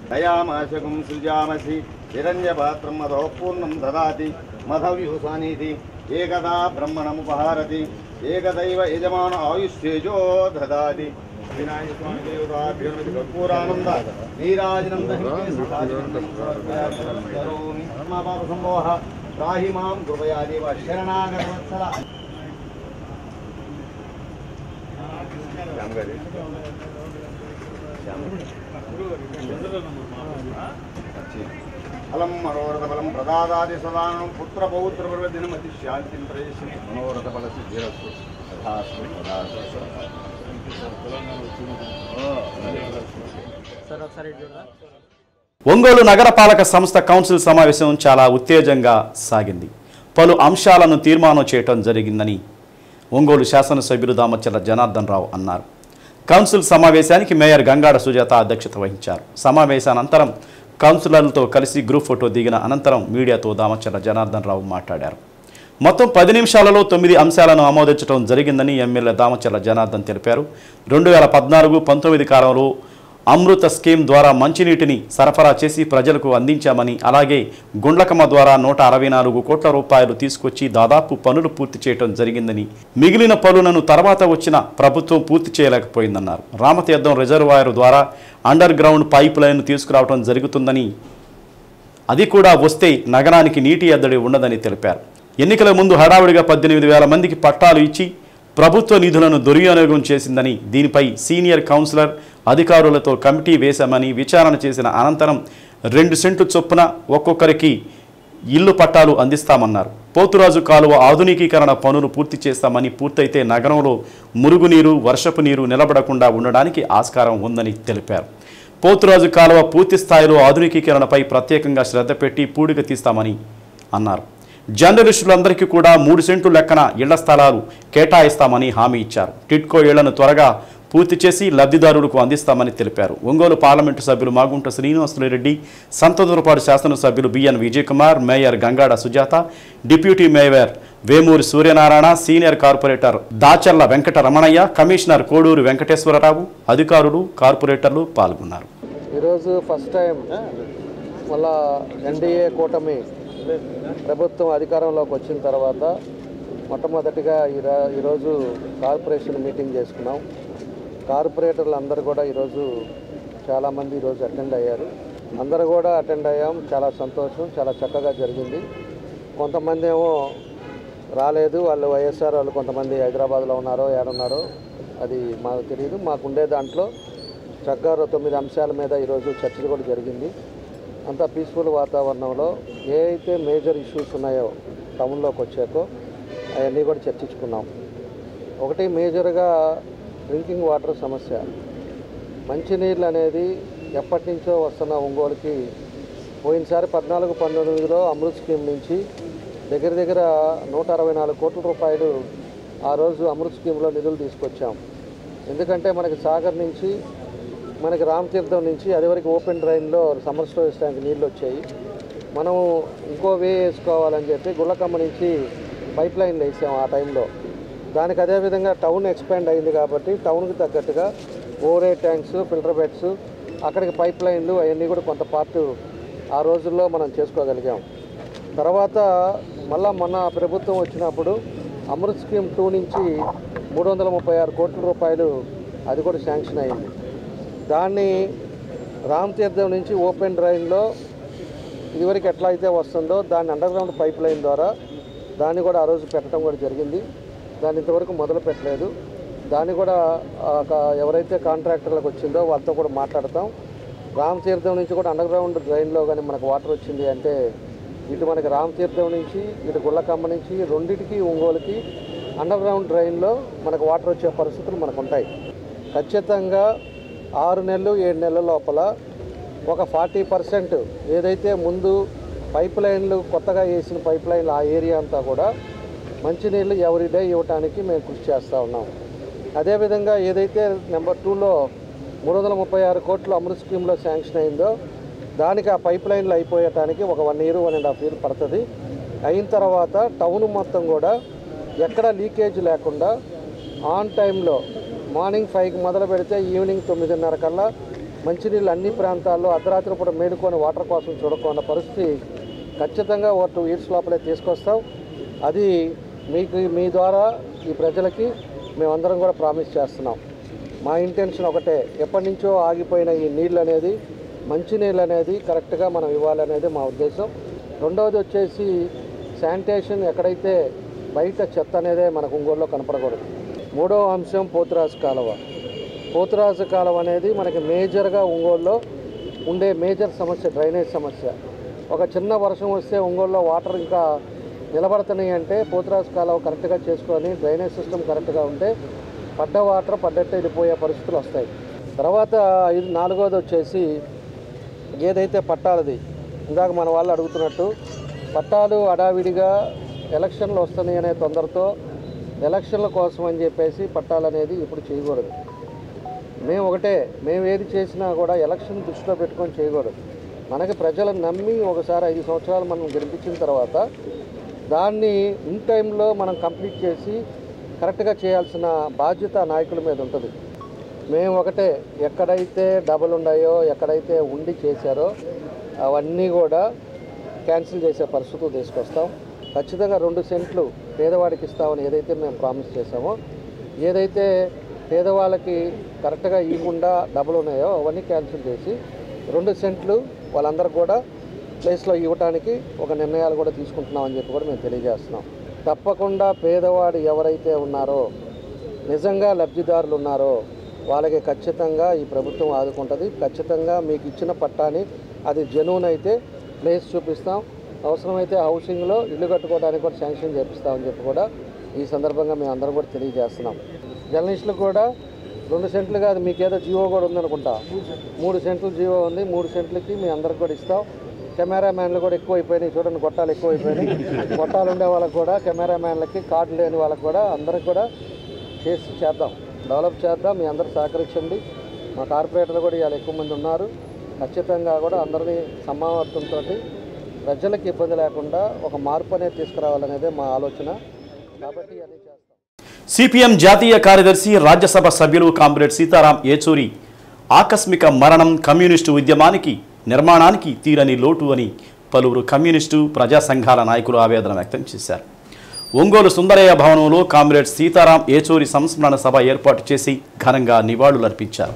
दयामाशकं सृजामसि हिरण्यपात्रं मधोः पूर्णं ददाति मधव्यूसानीति एकदा ब्रह्मणमुपहारति एकदैव यजमान आयुष्येजो ददाति कर्पूरानन्द नीराजनं करोमि धर्मपापसम्भवः त्राहि मां कृपया देव शरणागतवत्सल। फलं मनोरथफलं प्रदादाति सदानं पुत्रपौत्रप्रवर्धिनमति शान्तिं प्रयश्यति मनोरथफलसिद्धिरस्तु तथास्तु तथास्तु। ఒంగోలు నగరపాలక సంస్థ కౌన్సిల్ సమావేశం చాలా ఉత్తేజంగా సాగింది. పలు అంశాలను తీర్మానం చేయడం జరిగిందని ఒంగోలు శాసనసభ్యులు దామచర్ల జనార్దన్ రావు అన్నారు. కౌన్సిల్ సమావేశానికి మేయర్ గంగాడ సుజాత అధ్యక్షత వహించారు. సమావేశానంతరం కౌన్సిలర్లతో కలిసి గ్రూప్ ఫోటో దిగిన అనంతరం మీడియాతో దామచర్ల జనార్దన్ రావు మాట్లాడారు. మొత్తం 10 నిమిషాలలో 9 అంశాలను ఆమోదించడం జరిగిందని ఎమ్మెల్యే దామచర్ల జనార్దన్ తెలిపారు. 2014-19 కాలంలో అమృత స్కీమ్ ద్వారా మంచినీటిని సరఫరా చేసి ప్రజలకు అందించామని, అలాగే గుండ్లకమ్మ ద్వారా 164 కోట్ల రూపాయలు తీసుకొచ్చి దాదాపు పనులు పూర్తి చేయడం జరిగిందని, మిగిలిన పనులను తర్వాత వచ్చిన ప్రభుత్వం పూర్తి చేయలేకపోయిందన్నారు. రామతీర్థం రిజర్వాయర్ ద్వారా అండర్ గ్రౌండ్ పైప్ లైన్ తీసుకురావడం జరుగుతుందని, అది కూడా వస్తే నగరానికి నీటి ఎద్దడి ఉండదని తెలిపారు. ఎన్నికల ముందు హడావుడిగా 18,000 మందికి పట్టాలు ఇచ్చి ప్రభుత్వ నిధులను దుర్వినియోగం చేసిందని, దీనిపై సీనియర్ కౌన్సిలర్ అధికారులతో కమిటీ వేశామని, విచారణ చేసిన అనంతరం 2 సెంట్లు చొప్పున ఒక్కొక్కరికి ఇల్లు పట్టాలు అందిస్తామన్నారు. పోతురాజు కాలువ ఆధునికీకరణ పనులు పూర్తి చేస్తామని, పూర్తయితే నగరంలో మురుగునీరు, వర్షపు నీరు నిలబడకుండా ఉండడానికి ఆస్కారం ఉందని తెలిపారు. పోతురాజు కాలువ పూర్తి స్థాయిలో ఆధునికీకరణపై ప్రత్యేకంగా శ్రద్ధ పెట్టి పూడిక తీస్తామని అన్నారు. జర్నలిస్టులందరికీ కూడా 3 సెంట్లు లెక్కన ఇళ్ల స్థలాలు కేటాయిస్తామని హామీ ఇచ్చారు. టిడ్కో ఇళ్లను త్వరగా పూర్తి చేసి లబ్ధిదారులకు అందిస్తామని తెలిపారు. ఒంగోలు పార్లమెంటు సభ్యులు మాగుంట శ్రీనివాసులరెడ్డి, సంతదూరుపాడు శాసనసభ్యులు BN Vijay Kumar, mayor Gangada Sujatha, deputy mayor Vemuri Suryanarayana, senior corporator Dacharla Venkata Ramanaiah, commissioner Koduru Venkateswararao, అధికారులు, కార్పొరేటర్లు పాల్గొన్నారు. ఈరోజు ఫస్ట్ టైం మళ్ళా ఎన్డీఏ కూటమి ప్రభుత్వం అధికారంలోకి వచ్చిన తర్వాత మొట్టమొదటిగా ఈరోజు కార్పొరేషన్ మీటింగ్ చేసుకున్నాం. కార్పొరేటర్లు అందరూ కూడా ఈరోజు చాలామంది ఈరోజు అటెండ్ అయ్యారు. అందరూ కూడా అటెండ్ అయ్యాం. చాలా సంతోషం, చాలా చక్కగా జరిగింది. కొంతమంది ఏమో రాలేదు, వాళ్ళు వైఎస్ఆర్ వాళ్ళు కొంతమంది హైదరాబాద్లో ఉన్నారో ఏడున్నారో అది మాకు తెలియదు. మాకుండే దాంట్లో చక్కగా 9 అంశాల మీద ఈరోజు చర్చ కూడా జరిగింది. అంతా పీస్ఫుల్ వాతావరణంలో ఏ అయితే మేజర్ ఇష్యూస్ ఉన్నాయో టౌన్లోకి వచ్చాకో అవన్నీ కూడా చర్చించుకున్నాం. ఒకటి మేజర్గా డ్రింకింగ్ వాటర్ సమస్య. మంచినీళ్ళు అనేది ఎప్పటి నుంచో వస్తున్న ఒంగోలుకి పోయినసారి 14-19లో అమృత్ స్కీమ్ నుంచి దగ్గర 164 కోట్ల రూపాయలు ఆ రోజు అమృత్ స్కీమ్లో నిధులు తీసుకొచ్చాం. ఎందుకంటే మనకి సాగర్ నుంచి మనకి రామతీర్థం నుంచి అది వరకు ఓపెన్ డ్రైన్లో సమ్మర్ స్టోరేజ్ ట్యాంక్ నీళ్ళు వచ్చాయి. మనం ఇంకో వే వేసుకోవాలని చెప్పి గుళ్ళకమ్మ నుంచి పైప్ లైన్లు వేసాం ఆ టైంలో. దానికి అదేవిధంగా టౌన్ ఎక్స్పాండ్ అయింది కాబట్టి టౌన్కి తగ్గట్టుగా ఓవరే ట్యాంక్స్, ఫిల్టర్ బెడ్స్, అక్కడికి పైప్ లైన్లు అవన్నీ కూడా కొంత పార్ట్ ఆ రోజుల్లో మనం చేసుకోగలిగాం. తర్వాత మళ్ళా మొన్న ప్రభుత్వం వచ్చినప్పుడు అమృత్ స్కీమ్ 2 నుంచి 336 కోట్ల రూపాయలు అది కూడా శాంక్షన్ అయింది. దాన్ని రామతీర్థం నుంచి ఓపెన్ డ్రైన్లో ఇదివరకు ఎట్లా అయితే వస్తుందో దాన్ని అండర్గ్రౌండ్ పైప్ లైన్ ద్వారా దాన్ని కూడా ఆ రోజు పెట్టడం కూడా జరిగింది. దాన్ని ఇంతవరకు మొదలు పెట్టలేదు. దాన్ని కూడా ఎవరైతే కాంట్రాక్టర్లకు వచ్చిందో వాళ్ళతో కూడా మాట్లాడతాం. రామతీర్థం నుంచి కూడా అండర్గ్రౌండ్ డ్రైన్లో కానీ మనకు వాటర్ వచ్చింది అంటే ఇటు మనకి రామతీర్థం నుంచి ఇటు గుళ్ళకమ్మ నుంచి రెండింటికి ఒంగోలుకి అండర్గ్రౌండ్ డ్రైన్లో మనకు వాటర్ వచ్చే పరిస్థితులు మనకు ఉంటాయి. ఖచ్చితంగా 6 నెలలు 7 నెలల లోపల ఒక 40% ఏదైతే ముందు పైప్ లైన్లు కొత్తగా వేసిన పైప్ లైన్లు ఆ ఏరియా అంతా కూడా మంచినీళ్ళు ఎవ్రీడే ఇవ్వడానికి మేము కృషి చేస్తూ ఉన్నాం. అదేవిధంగా ఏదైతే నెంబర్ 2లో 336 కోట్లు అమృత్ స్కీమ్లో శాంక్షన్ అయిందో దానికి ఆ పైప్ లైన్లు అయిపోయటానికి ఒక 1 year 1.5 years పడుతుంది. అయిన తర్వాత టౌన్ మొత్తం కూడా ఎక్కడ లీకేజ్ లేకుండా ఆన్ టైంలో మార్నింగ్ 5కి మొదలు పెడితే ఈవినింగ్ 9:30 కల్లా మంచినీళ్ళు అన్ని ప్రాంతాల్లో అర్ధరాత్రి పూట మేడుకొని వాటర్ కోసం చూడకున్న పరిస్థితి ఖచ్చితంగా ఒక 2 years లోపలే తీసుకొస్తాం. అది మీ ద్వారా ఈ ప్రజలకి మేమందరం కూడా ప్రామిస్ చేస్తున్నాం. మా ఇంటెన్షన్ ఒకటే, ఎప్పటి నుంచో ఆగిపోయిన ఈ నీళ్ళు అనేది మంచినీళ్ళు అనేది కరెక్ట్గా మనం ఇవ్వాలనేది మా ఉద్దేశం. రెండవది వచ్చేసి శానిటేషన్, ఎక్కడైతే బయట చెత్త అనేదే మనకు ఒంగోలులో కనపడకూడదు. మూడవ అంశం పోతురాజు కాలువ. పోతురాజు కాలువ అనేది మనకి మేజర్గా ఒంగోలులో ఉండే మేజర్ సమస్య, డ్రైనేజ్ సమస్య. ఒక చిన్న వర్షం వస్తే ఒంగోలులో వాటర్ ఇంకా నిలబడుతున్నాయి అంటే పోతురాజు కాలువ కరెక్ట్గా చేసుకొని డ్రైనేజ్ సిస్టమ్ కరెక్ట్గా ఉంటే పడ్డ వాటర్ పడ్డట్టు వెళ్ళిపోయే పరిస్థితులు వస్తాయి. తర్వాత 4వది వచ్చేసి ఏదైతే పట్టాలది, ఇందాక మన వాళ్ళు అడుగుతున్నట్టు పట్టాలు హడావిడిగా ఎలక్షన్లు వస్తున్నాయి అనే తొందరతో ఎలక్షన్ల కోసం అని చెప్పేసి పట్టాలు అనేది ఇప్పుడు చేయకూడదు. మేము ఏది చేసినా కూడా ఎలక్షన్ దృష్టిలో పెట్టుకొని చేయకూడదు. మనకి ప్రజలను నమ్మి ఒకసారి 5 సంవత్సరాలు మనం గెలిపించిన తర్వాత దాన్ని ఇన్ టైంలో మనం కంప్లీట్ చేసి కరెక్ట్గా చేయాల్సిన బాధ్యత నాయకుల మీద ఉంటుంది. మేము ఎక్కడైతే డబుల్ ఉన్నాయో, ఎక్కడైతే ఉండి చేశారో అవన్నీ కూడా క్యాన్సిల్ చేసే పరిస్థితులు తీసుకొస్తాం. ఖచ్చితంగా 2 సెంట్లు పేదవాడికి ఇస్తామని ఏదైతే మేము ప్రామిస్ చేసామో, ఏదైతే పేదవాళ్ళకి కరెక్ట్గా ఇవ్వకుండా డబుల్ ఉన్నాయో అవన్నీ క్యాన్సిల్ చేసి 2 సెంట్లు వాళ్ళందరికీ కూడా ప్లేస్లో ఇవ్వడానికి ఒక నిర్ణయాలు కూడా తీసుకుంటున్నామని చెప్పి కూడా మేము తెలియజేస్తున్నాం. తప్పకుండా పేదవాడు ఎవరైతే ఉన్నారో, నిజంగా లబ్ధిదారులు ఉన్నారో వాళ్ళకి ఖచ్చితంగా ఈ ప్రభుత్వం ఆదుకుంటుంది. ఖచ్చితంగా మీకు ఇచ్చిన పట్టాని అది జెన్యూన్ అయితే ప్లేస్ చూపిస్తాం. అవసరమైతే హౌసింగ్లో ఇల్లు కట్టుకోవడానికి కూడా శాంక్షన్ చేపిస్తామని చెప్పి కూడా ఈ సందర్భంగా మేము అందరం కూడా తెలియజేస్తున్నాం. జర్నలిస్టులు కూడా 2 సెంట్లు కాదు, మీకేదో జీవో కూడా ఉందనుకుంటా, 3 సెంట్లు జీవో ఉంది. 3 సెంట్లకి మీ అందరికి కూడా ఇస్తాం. కెమెరామ్యాన్లు కూడా ఎక్కువైపోయినాయి, చూడండి గొట్టాలు ఎక్కువైపోయినాయి. గొట్టాలు ఉండే వాళ్ళకి కూడా, కెమెరామ్యాన్లకి, కార్డు లేని వాళ్ళకి కూడా అందరికి కూడా చేద్దాం, డెవలప్ చేద్దాం. మీ అందరూ సహకరించండి. మా కార్పొరేటర్లు కూడా ఇవాళ ఎక్కువ మంది ఉన్నారు. ఖచ్చితంగా కూడా అందరినీ సమావర్తంతో ప్రజలకు ఇబ్బంది లేకుండా ఒక మార్పు అనేది తీసుకురావాలనేదే మా ఆలోచన. కాబట్టి అన్నీ చేస్తాం. సిపిఎం జాతీయ కార్యదర్శి, రాజ్యసభ సభ్యులు కామ్రేడ్ సీతారాం ఏచూరి ఆకస్మిక మరణం కమ్యూనిస్టు ఉద్యమానికి నిర్మాణానికి తీరని లోటు అని పలువురు కమ్యూనిస్టు ప్రజా సంఘాల నాయకులు ఆవేదన వ్యక్తం చేశారు. ఒంగోలు సుందరయ్య భవనంలో కామ్రేడ్ సీతారాం ఏచూరి సంస్మరణ సభ ఏర్పాటు చేసి ఘనంగా నివాళులర్పించారు.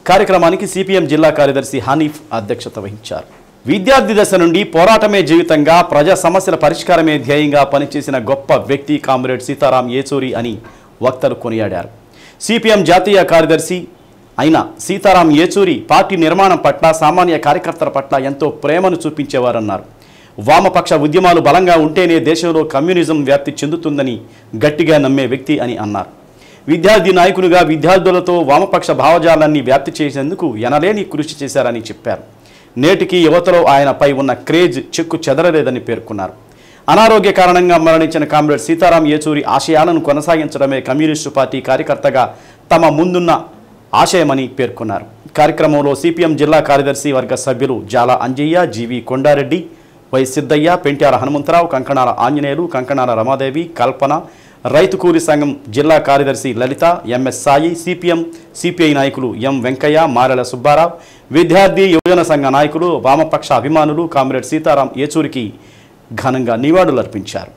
కార్యక్రమానికి సిపిఎం జిల్లా కార్యదర్శి హనీఫ్ అధ్యక్షత వహించారు. విద్యార్థి దశ నుండి పోరాటమే జీవితంగా, ప్రజా సమస్యల పరిష్కారమే ధ్యేయంగా పనిచేసిన గొప్ప వ్యక్తి కామ్రేడ్ సీతారాం ఏచూరి అని వక్తలు కొనియాడారు. సిపిఎం జాతీయ కార్యదర్శి అయిన సీతారాం ఏచూరి పార్టీ నిర్మాణం పట్ల, సామాన్య కార్యకర్తల పట్ల ఎంతో ప్రేమను చూపించేవారన్నారు. వామపక్ష ఉద్యమాలు బలంగా ఉంటేనే దేశంలో కమ్యూనిజం వ్యాప్తి చెందుతుందని గట్టిగా నమ్మే వ్యక్తి అని అన్నారు. విద్యార్థి నాయకునిగా విద్యార్థులతో వామపక్ష భావజాలాన్ని వ్యాప్తి చేసేందుకు ఎనలేని కృషి చేశారని చెప్పారు. నేటికి యువతలో ఆయనపై ఉన్న క్రేజ్ చెక్కు చెదరలేదని పేర్కొన్నారు. అనారోగ్య కారణంగా మరణించిన కామ్రేడ్ సీతారాం ఏచూరి ఆశయాలను కొనసాగించడమే కమ్యూనిస్టు పార్టీ కార్యకర్తగా తమ ముందున్న ఆశయమని పేర్కొన్నారు. కార్యక్రమంలో సిపిఎం జిల్లా కార్యదర్శి వర్గ సభ్యులు జాల అంజయ్య, జీవి కొండారెడ్డి, వై సిద్దయ్య, పెంట్యాల హనుమంతరావు, కంకణాల ఆంజనేయులు, కంకణాల రమాదేవి, కల్పన, రైతు కూలీ సంఘం జిల్లా కార్యదర్శి లలిత, ఎంఎస్ సాయి, సిపిఎం సిపిఐ నాయకులు ఎం వెంకయ్య, మారెల సుబ్బారావు, విద్యార్థి యువజన సంఘ నాయకులు, వామపక్ష అభిమానులు కామ్రేడ్ సీతారాం ఏచూరికి ఘనంగా నివాళులర్పించారు.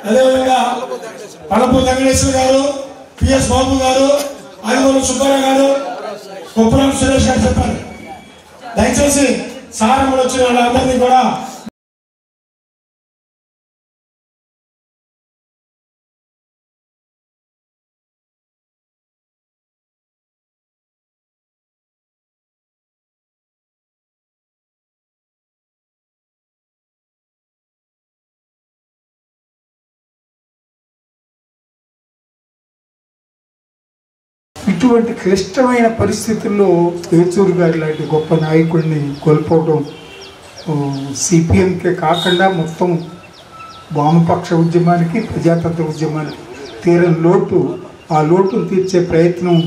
అదేవిధంగా పలపు వెంకటేశ్వర గారు, పిఎస్ బాబు గారు, ఆదిమూలం సుబ్బారావు గారు, కుప్పలం సురేష్ గారు చెప్పారు. దయచేసి సారములు వచ్చిన వాళ్ళందరినీ కూడా ఇటువంటి క్లిష్టమైన పరిస్థితుల్లో ఏచూరు గారి లాంటి గొప్ప నాయకుడిని కోల్పోవడం సిపిఎంకే కాకుండా మొత్తం వామపక్ష ఉద్యమానికి, ప్రజాతంత్ర ఉద్యమానికి తీరని లోటు, ఆ లోటును తీర్చే ప్రయత్నం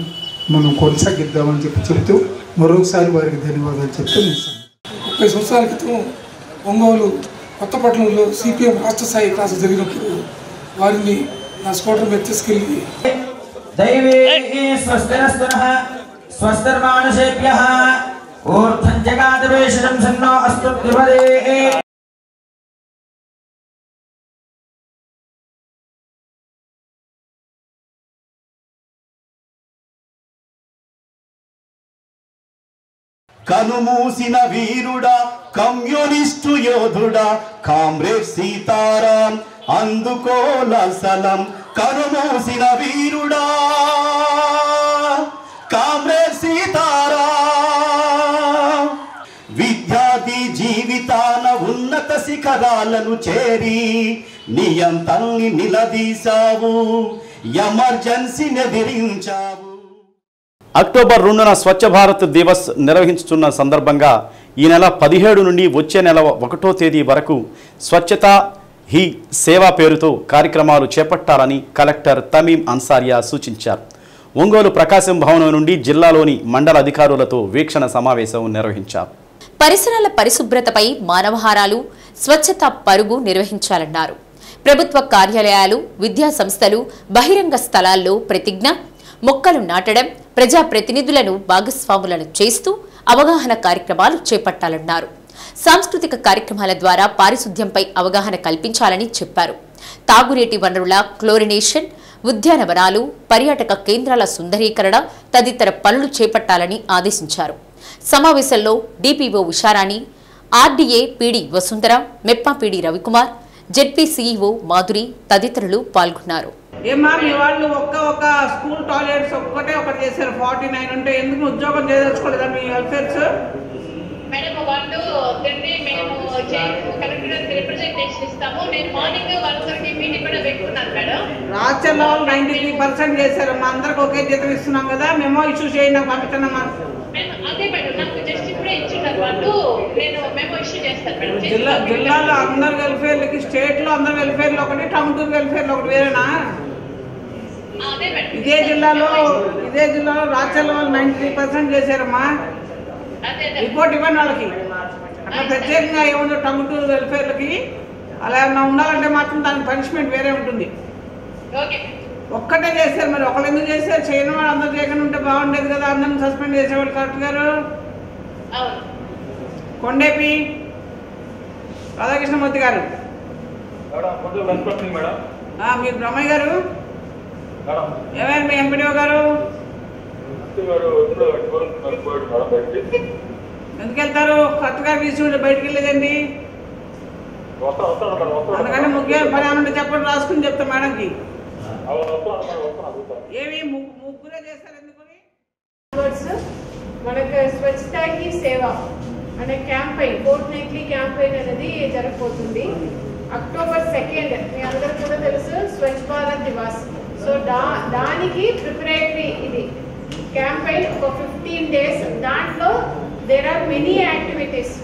మనం కొనసాగిద్దామని చెప్తూ మరొకసారి వారికి ధన్యవాదాలు చెప్తూ 30 సంవత్సరాల క్రితం ఒంగోలు కొత్తపట్నంలో సిపిఎం రాష్ట్ర స్థాయి క్లాసు జరిగినప్పుడు వారిని నా స్కూటర్ మీద తీసుకెళ్ళి दैवे स्वस्तिरस्तुनः स्वस्तिर्मानुषेभ्यः ऊर्ध्वं जगादवेशनं सन्नो अस्तु द्विपदे కనుమూసిన వీరుడా, కమ్యూనిస్టు యోధుడా, కామ్రేడ్ సీతారాం అందుకోలసలం. కనుమూసిన వీరుడా, కామ్రేడ్ సీతారాం విద్యార్థి జీవితాన ఉన్నత శిఖరాలను చేరి నియంతల్ని నిలదీశావు, ఎమర్జెన్సీని ఎదిరించావు. అక్టోబర్ 2న స్వచ్ఛ భారత్ దివస్ నిర్వహించుతున్న సందర్భంగా ఈ నెల 17 నుండి వచ్చే నెల 1వ తేదీ వరకు స్వచ్ఛత హీ సేవా పేరుతో కార్యక్రమాలు చేపట్టాలని కలెక్టర్ తమీం అన్సారియా సూచించారు. ఒంగోలు ప్రకాశం భవనం నుండి జిల్లాలోని మండల అధికారులతో వీక్షణ సమావేశం నిర్వహించారు. పరిసరాల పరిశుభ్రతపై మానవహారాలు, స్వచ్ఛత పరుగు నిర్వహించాలన్నారు. ప్రభుత్వ కార్యాలయాలు, విద్యా సంస్థలు, బహిరంగ స్థలాల్లో ప్రతిజ్ఞ, మొక్కలు నాటడం, ప్రజాప్రతినిధులను భాగస్వాములను చేస్తూ అవగాహన కార్యక్రమాలు చేపట్టాలన్నారు. సాంస్కృతిక కార్యక్రమాల ద్వారా పారిశుద్ధ్యంపై అవగాహన కల్పించాలని చెప్పారు. తాగునీటి వనరుల క్లోరినేషన్, ఉద్యానవనాలు, పర్యాటక కేంద్రాల సుందరీకరణ తదితర పనులు చేపట్టాలని ఆదేశించారు. సమావేశంలో DPO Usharani, RDA PD Vasundhara, MEPMA PD Ravikumar, ZP CEO Madhuri తదితరులు పాల్గొన్నారు. ఏమా మీ వాళ్ళు ఒక్క స్కూల్ టాయిలెట్స్ ఒకటి చేశారు, 49 ఉంటే ఎందుకు ఉద్యోగం చేయదలుచుకోలేదా మీ వెల్ఫేర్స్? మేడం వాళ్ళు మేము కలెక్టర్ రిప్రజెంటేషన్ ఇస్తాము. నేను మార్నింగ్ 1:30 మీటింగ్ కూడా పెట్టుకున్నాను మేడం. రాజ్యంలో 93% చేశారు. మా అందరికి ఒకే జీతం ఇస్తున్నాం కదా, మేము ఇష్యూ చేయండి పంపిస్తున్నామా? అదే మేడం, నాకు జస్ట్ ఇప్పుడే ఇచ్చున్నారు వాళ్ళు. నేను మేము ఇష్యూ చేస్తాను మేడం. జిల్లాలో అందరు వెల్ఫేర్లకి, స్టేట్ లో అందరు వెల్ఫేర్లు ఒకటి, టంగుటూరు వెల్ఫేర్లు ఒకటి వేరేనా? ఇదే జిల్లాలో రాజ్యాల వాళ్ళు 93% చేశారమ్మా. రిపోర్ట్ ఇవ్వండి వాళ్ళకి. అట్లా ప్రత్యేకంగా ఏముందో టంగుటూరు వెల్ఫేర్లకి అలా ఏమన్నా ఉండాలంటే మాత్రం దానికి పనిష్మెంట్ వేరే ఉంటుంది. ఒక్కటే చేశారు, మరి ఒకళ్ళు ఎందుకు చేశారు? చేయని వాళ్ళు అందరూ చేయకుండా ఉంటే బాగుండేది కదా, అందరిని సస్పెండ్ చేసేవాళ్ళు కలెక్టర్ గారు. కొండేపి రాధాకృష్ణమూర్తి గారు, మీరు బ్రహ్మయ్య గారు, ఏమైనా మీ ఎంపీడీఓ గారు ఎందుకు వెళ్తారు? కరెక్ట్గా తీసుకుంటే బయటకు వెళ్ళేదండి. అందుకని ముఖ్యం పని ఏమంటే చెప్పండి, రాసుకుని చెప్తా మేడంకి. ఏమి ముగ్గురే చేస్తారు ఎందుకని? మనకు స్వచ్ఛతా హీ సేవ అనే క్యాంపెయిన్, ఫోర్ట్నైట్లీ క్యాంపెయిన్ అనేది జరగబోతుంది. అక్టోబర్ 2 మీ అందరూ కూడా తెలుసు స్వచ్ఛ భారత్ దివాస్. సో దానికి ప్రిపరేటరీ ఇది క్యాంపెయిన్ ఒక 15 days. దాంట్లో దేర్ ఆర్ మెనీ యాక్టివిటీస్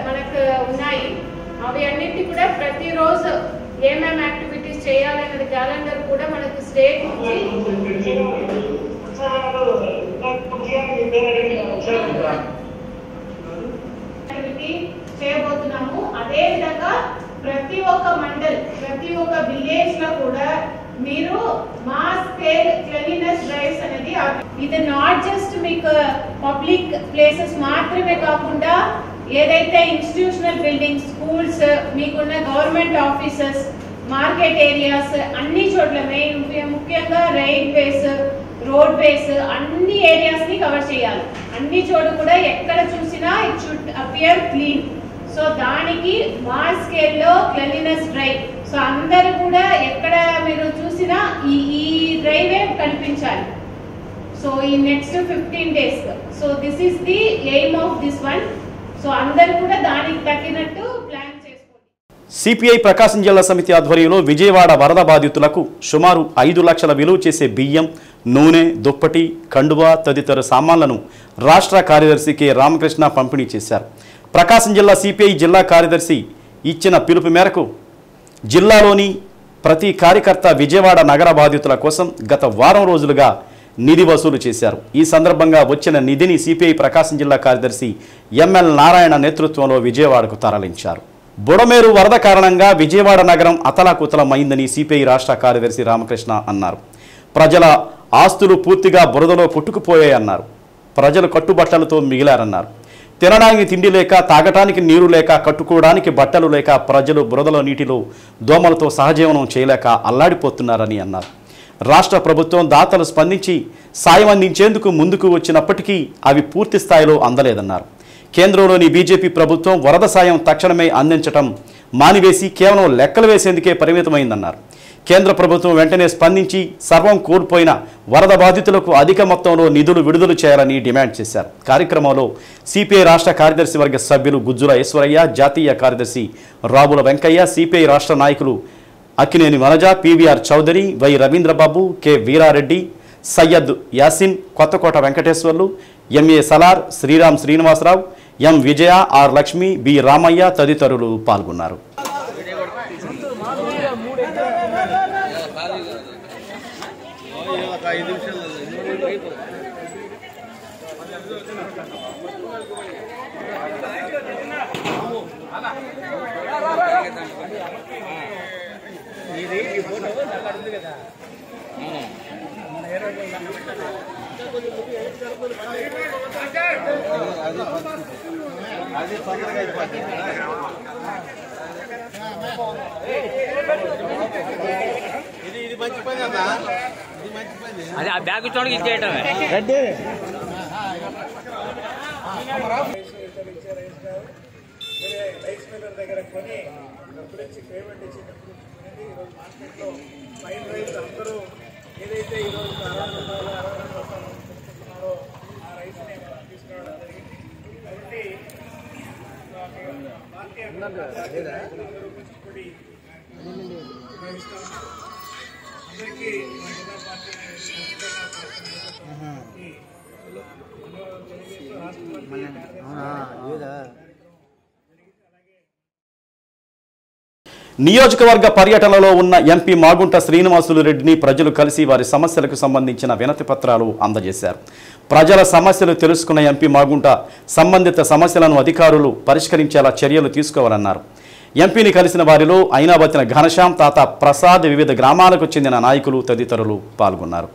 మనకు ఉన్నాయి. అవి అన్నిటి కూడా ప్రతిరోజు ఏమేమి యాక్టివిటీస్ చేయాలనేది క్యాలెండర్ కూడా మనకు స్టేట్ నుంచి చేయబోతున్నాము. అదే విధంగా ప్రతి ఒక్క మండల్, ప్రతి ఒక్క విలేజ్ లో కూడా మీరు మాస్ స్కేల్ క్లీనినెస్ డ్రైవ్స్ అనేది ఇది నాట్ జస్ట్ మీకు పబ్లిక్ ప్లేసెస్ మాత్రమే కాకుండా ఏదైతే ఇన్స్టిట్యూషనల్ బిల్డింగ్స్, స్కూల్స్, మీకున్న గవర్నమెంట్ ఆఫీసెస్, మార్కెట్ ఏరియాస్ అన్ని చోట్ల ముఖ్యంగా రైల్వేస్, రోడ్ వేస్ అన్ని ఏరియాస్ ని కవర్ చేయాలి. అన్ని చోట్ల కూడా ఎక్కడ చూసినా it should appear clean. So దానికి మాస్ స్కేల్ లో క్లీనినెస్ డ్రైవ్. సో అందరూ కూడా ఎక్కడ మీరు చూసినా ఈ డ్రైవే కనిపించాలి. సో ఈ next 15 days. So this is the aim of this one. So అందరూ కూడా దానికి తగినట్టు ప్లాన్ చేసుకోండి. సిపిఐ ప్రకాశం జిల్లా సమితి ఆధ్వర్యంలో విజయవాడ వరద బాధితులకు సుమారు 5 లక్షల విలువ చేసే బియ్యం, నూనె, దుప్పటి, కండువా తదితర సామాన్లను రాష్ట్ర కార్యదర్శి కె రామకృష్ణ పంపిణీ చేశారు. ప్రకాశం జిల్లా సిపిఐ జిల్లా కార్యదర్శి ఇచ్చిన పిలుపు మేరకు జిల్లాలోని ప్రతి కార్యకర్త విజయవాడ నగర బాధితుల కోసం గత వారం రోజులుగా నిధి వసూలు చేశారు. ఈ సందర్భంగా వచ్చిన నిధిని సిపిఐ ప్రకాశం జిల్లా కార్యదర్శి ఎంఎల్ నారాయణ నేతృత్వంలో విజయవాడకు తరలించారు. బుడమేరు వరద కారణంగా విజయవాడ నగరం అతలాకుతలమైందని సిపిఐ రాష్ట్ర కార్యదర్శి రామకృష్ణ అన్నారు. ప్రజల ఆస్తులు పూర్తిగా బురదలో కొట్టుకుపోయాయన్నారు. ప్రజలు కట్టుబట్టలతో మిగిలారన్నారు. తినడానికి తిండి లేక, తాగటానికి నీరు లేక, కట్టుకోవడానికి బట్టలు లేక ప్రజలు బురదలో నీటిలో దోమలతో సహజీవనం చేయలేక అల్లాడిపోతున్నారని అన్నారు. రాష్ట్ర ప్రభుత్వం దాతలు స్పందించి సాయం అందించేందుకు ముందుకు వచ్చినప్పటికీ అవి పూర్తి స్థాయిలో అందలేదన్నారు. కేంద్రంలోని బీజేపీ ప్రభుత్వం వరద సాయం తక్షణమే అందించడం మానివేసి కేవలం లెక్కలు వేసేందుకే పరిమితమైందన్నారు. కేంద్ర ప్రభుత్వం వెంటనే స్పందించి సర్వం కోల్పోయిన వరద బాధితులకు అధిక మొత్తంలో నిధులు విడుదల చేయాలని డిమాండ్ చేశారు. కార్యక్రమంలో సిపిఐ రాష్ట్ర కార్యదర్శి వర్గ సభ్యులు గుజ్జుల ఈశ్వరయ్య, జాతీయ కార్యదర్శి రాబుల వెంకయ్య, సిపిఐ రాష్ట్ర నాయకులు Akkineni Vanaja, PVR Chowdary, Y Ravindrababu, K Veerareddy, Syed Yasin, Kothakota Venkateswarlu, MA Salar, Sriram Srinivasarao, M Vijaya, R Lakshmi, B Ramaiah తదితరులు పాల్గొన్నారు. అది ఆ బ్యాగ్ చూడడానికి ఇచ్చేయటమే రైస్ మిల్లర్ దగ్గర కొని డబ్బులు ఇచ్చి పేమెంట్ ఇచ్చేటప్పుడు ఈరోజు మార్కెట్లో ఫైన్ రైస్ అందరూ ఏదైతే ఈరోజు 60 రూపాయలు చెప్తున్నారో ఆ రైస్ని తీసుకురావడం జరిగింది. కాబట్టి పార్టీ అందరూ కూచిపూడి అందరికీ మా జిల్లా పార్టీ నియోజకవర్గ పర్యటనలో ఉన్న ఎంపీ మాగుంట శ్రీనివాసులు రెడ్డిని ప్రజలు కలిసి వారి సమస్యలకు సంబంధించిన వినతి పత్రాలు అందజేశారు. ప్రజల సమస్యలు తెలుసుకున్న ఎంపీ మాగుంట సంబంధిత సమస్యలను అధికారులు పరిష్కరించేలా చర్యలు తీసుకోవాలన్నారు. ఎంపీని కలిసిన వారిలో అయినాబతిన ఘనశ్యాం, తాత ప్రసాద్, వివిధ గ్రామాలకు చెందిన నాయకులు తదితరులు పాల్గొన్నారు.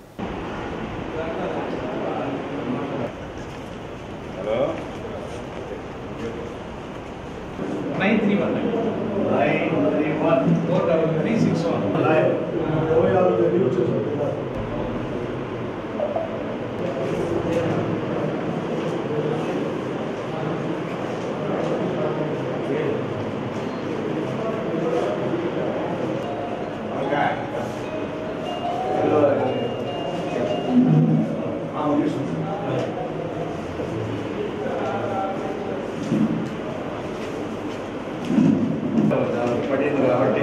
పడింది కాబట్టి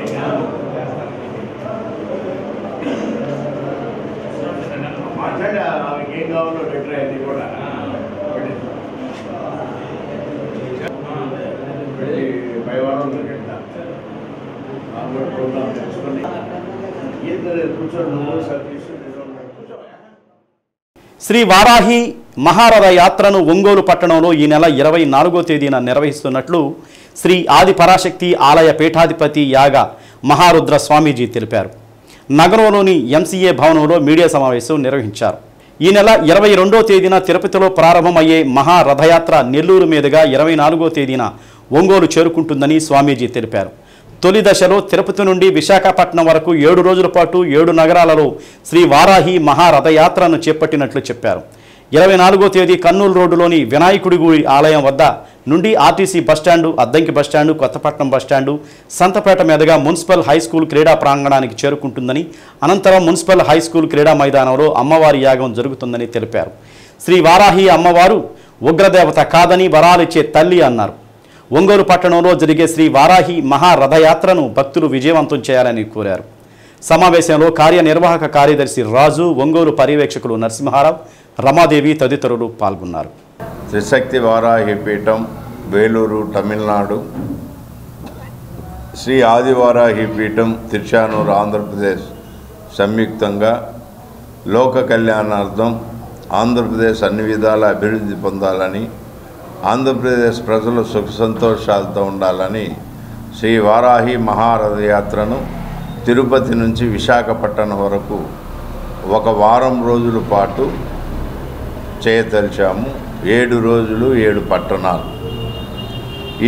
మాట్లాడి ఆమెకి ఏం కావాలో లెటర్ అది కూడా పై వారంలో వెళ్తా ప్రోగ్రామ్ తెలుసుకొని కూర్చొని నువ్వు సతీష్ శ్రీ వారాహి మహారథ యాత్రను ఒంగోలు పట్టణంలో ఈ నెల 24వ తేదీన నిర్వహిస్తున్నట్లు శ్రీ ఆది పరాశక్తి ఆలయ పీఠాధిపతి యాగ మహారుద్ర స్వామీజీ తెలిపారు. నగరంలోని ఎంసీఏ భవనంలో మీడియా సమావేశం నిర్వహించారు. ఈ నెల 22వ తేదీన తిరుపతిలో ప్రారంభమయ్యే మహారథయాత్ర నెల్లూరు మీదుగా 24వ తేదీన ఒంగోలు చేరుకుంటుందని స్వామీజీ తెలిపారు. తొలి దశలో తిరుపతి నుండి విశాఖపట్నం వరకు 7 రోజుల పాటు 7 నగరాలలో శ్రీ వారాహి మహారథయాత్రను చేపట్టినట్లు చెప్పారు. 24వ తేదీ కర్నూలు రోడ్డులోని వినాయకుడి గుడి ఆలయం వద్ద నుండి RTC bus stand, Addanki bus stand, Kothapatnam bus stand, Santhapeta మీదుగా మున్సిపల్ హైస్కూల్ క్రీడా ప్రాంగణానికి చేరుకుంటుందని, అనంతరం మున్సిపల్ హైస్కూల్ క్రీడా మైదానంలో అమ్మవారి యాగం జరుగుతుందని తెలిపారు. శ్రీ వారాహి అమ్మవారు ఉగ్రదేవత కాదని వరాలిచ్చే తల్లి అన్నారు. ఒంగోలు పట్టణంలో జరిగే శ్రీ వారాహి మహారథయాత్రను భక్తులు విజయవంతం చేయాలని కోరారు. సమావేశంలో కార్యనిర్వాహక కార్యదర్శి రాజు, ఒంగోలు పర్యవేక్షకులు నరసింహారావు, రమాదేవి తదితరులు పాల్గొన్నారు. త్రిశక్తి వారాహి పీఠం, వేలూరు, తమిళనాడు. శ్రీ ఆదివారాహి పీఠం, తిరుచానూరు, ఆంధ్రప్రదేశ్ సంయుక్తంగా లోక కళ్యాణార్థం ఆంధ్రప్రదేశ్ అన్ని విధాల అభివృద్ధి పొందాలని, ఆంధ్రప్రదేశ్ ప్రజలు సుఖ సంతోషాలతో ఉండాలని శ్రీ వారాహి మహారథయాత్రను తిరుపతి నుంచి విశాఖపట్నం వరకు 1 వారం రోజుల పాటు చేయదలిచాము. 7 రోజులు 7 పట్టణాలు.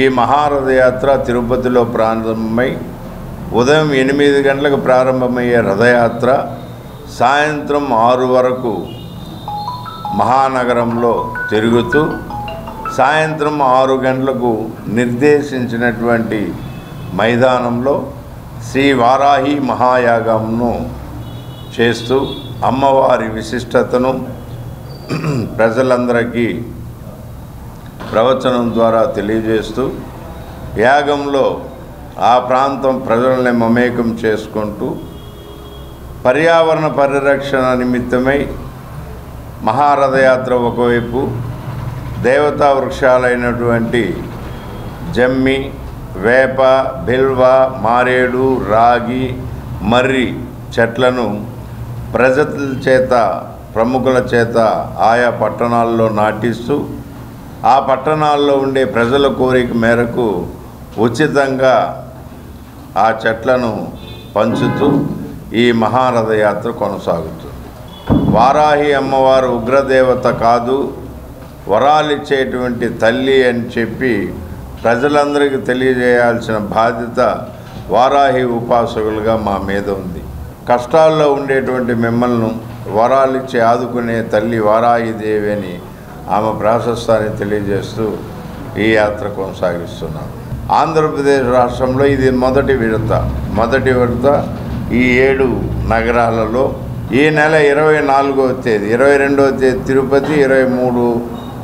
ఈ మహారథయాత్ర తిరుపతిలో ప్రారంభమై ఉదయం 8 గంటలకు ప్రారంభమయ్యే రథయాత్ర సాయంత్రం 6 వరకు మహానగరంలో తిరుగుతూ సాయంత్రం 6 గంటలకు నిర్దేశించినటువంటి మైదానంలో శ్రీ వారాహి మహాయాగంను చేస్తూ అమ్మవారి విశిష్టతను ప్రజలందరికీ ప్రవచనం ద్వారా తెలియజేస్తూ యాగంలో ఆ ప్రాంతం ప్రజల్ని మమేకం చేసుకుంటూ పర్యావరణ పరిరక్షణ నిమిత్తమై మహారథయాత్ర ఒకవైపు దేవతా వృక్షాలైనటువంటి జమ్మి, వేప, బిల్వ, మారేడు, రాగి, మర్రి చెట్లను ప్రజల చేత, ప్రముఖుల చేత ఆయా పట్టణాల్లో నాటిస్తూ ఆ పట్టణాల్లో ఉండే ప్రజల కోరిక మేరకు ఉచితంగా ఆ చెట్లను పంచుతూ ఈ మహారథయాత్ర కొనసాగుతుంది. వారాహి అమ్మవారు ఉగ్రదేవత కాదు, వరాలిచ్చేటువంటి తల్లి అని చెప్పి ప్రజలందరికీ తెలియజేయాల్సిన బాధ్యత వారాహి ఉపాసకులుగా మా మీద ఉంది. కష్టాల్లో ఉండేటువంటి మిమ్మల్ని వరాలిచ్చి ఆదుకునే తల్లి వారాహిదేవి అని ఆమె ప్రాశస్తాన్ని తెలియజేస్తూ ఈ యాత్ర కొనసాగిస్తున్నాం. ఆంధ్రప్రదేశ్ రాష్ట్రంలో ఇది మొదటి విడత. ఈ 7 నగరాలలో ఈ నెల 24వ తేదీ, 22వ తేదీ తిరుపతి, 23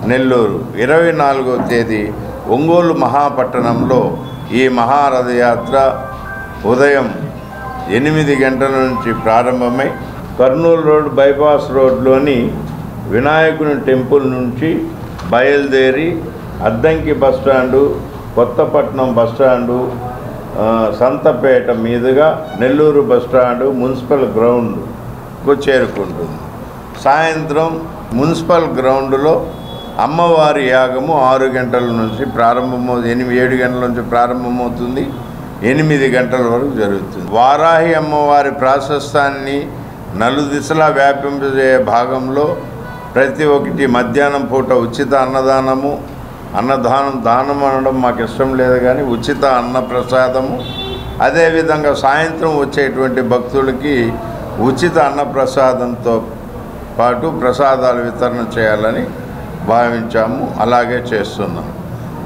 నెల్లూరు, 24వ తేదీ ఒంగోలు మహాపట్టణంలో ఈ మహారథయాత్ర ఉదయం 8 గంటల నుంచి ప్రారంభమై కర్నూలు రోడ్ బైపాస్ రోడ్లోని వినాయకుని టెంపుల్ నుంచి బయలుదేరి అద్దంకి బస్టాండు, కొత్తపట్నం బస్టాండు, సంతపేట మీదుగా నెల్లూరు బస్టాండు, మున్సిపల్ గ్రౌండ్కు చేరుకుంటుంది. సాయంత్రం మున్సిపల్ గ్రౌండ్లో అమ్మవారి యాగము 6 గంటల నుంచి 7 గంటల నుంచి ప్రారంభమవుతుంది. 8 గంటల వరకు జరుగుతుంది. వారాహి అమ్మవారి ప్రాశస్తాన్ని నలుదిశలా వ్యాపింపజేయే భాగంలో ప్రతి ఒక్కటి మధ్యాహ్నం పూట ఉచిత దానం అనడం మాకు ఇష్టం లేదు, కానీ ఉచిత అన్నప్రసాదము, అదేవిధంగా సాయంత్రం వచ్చేటువంటి భక్తులకి ఉచిత అన్నప్రసాదంతో పాటు ప్రసాదాలు వితరణ చేయాలని భావించాము. అలాగే చేస్తున్నాం.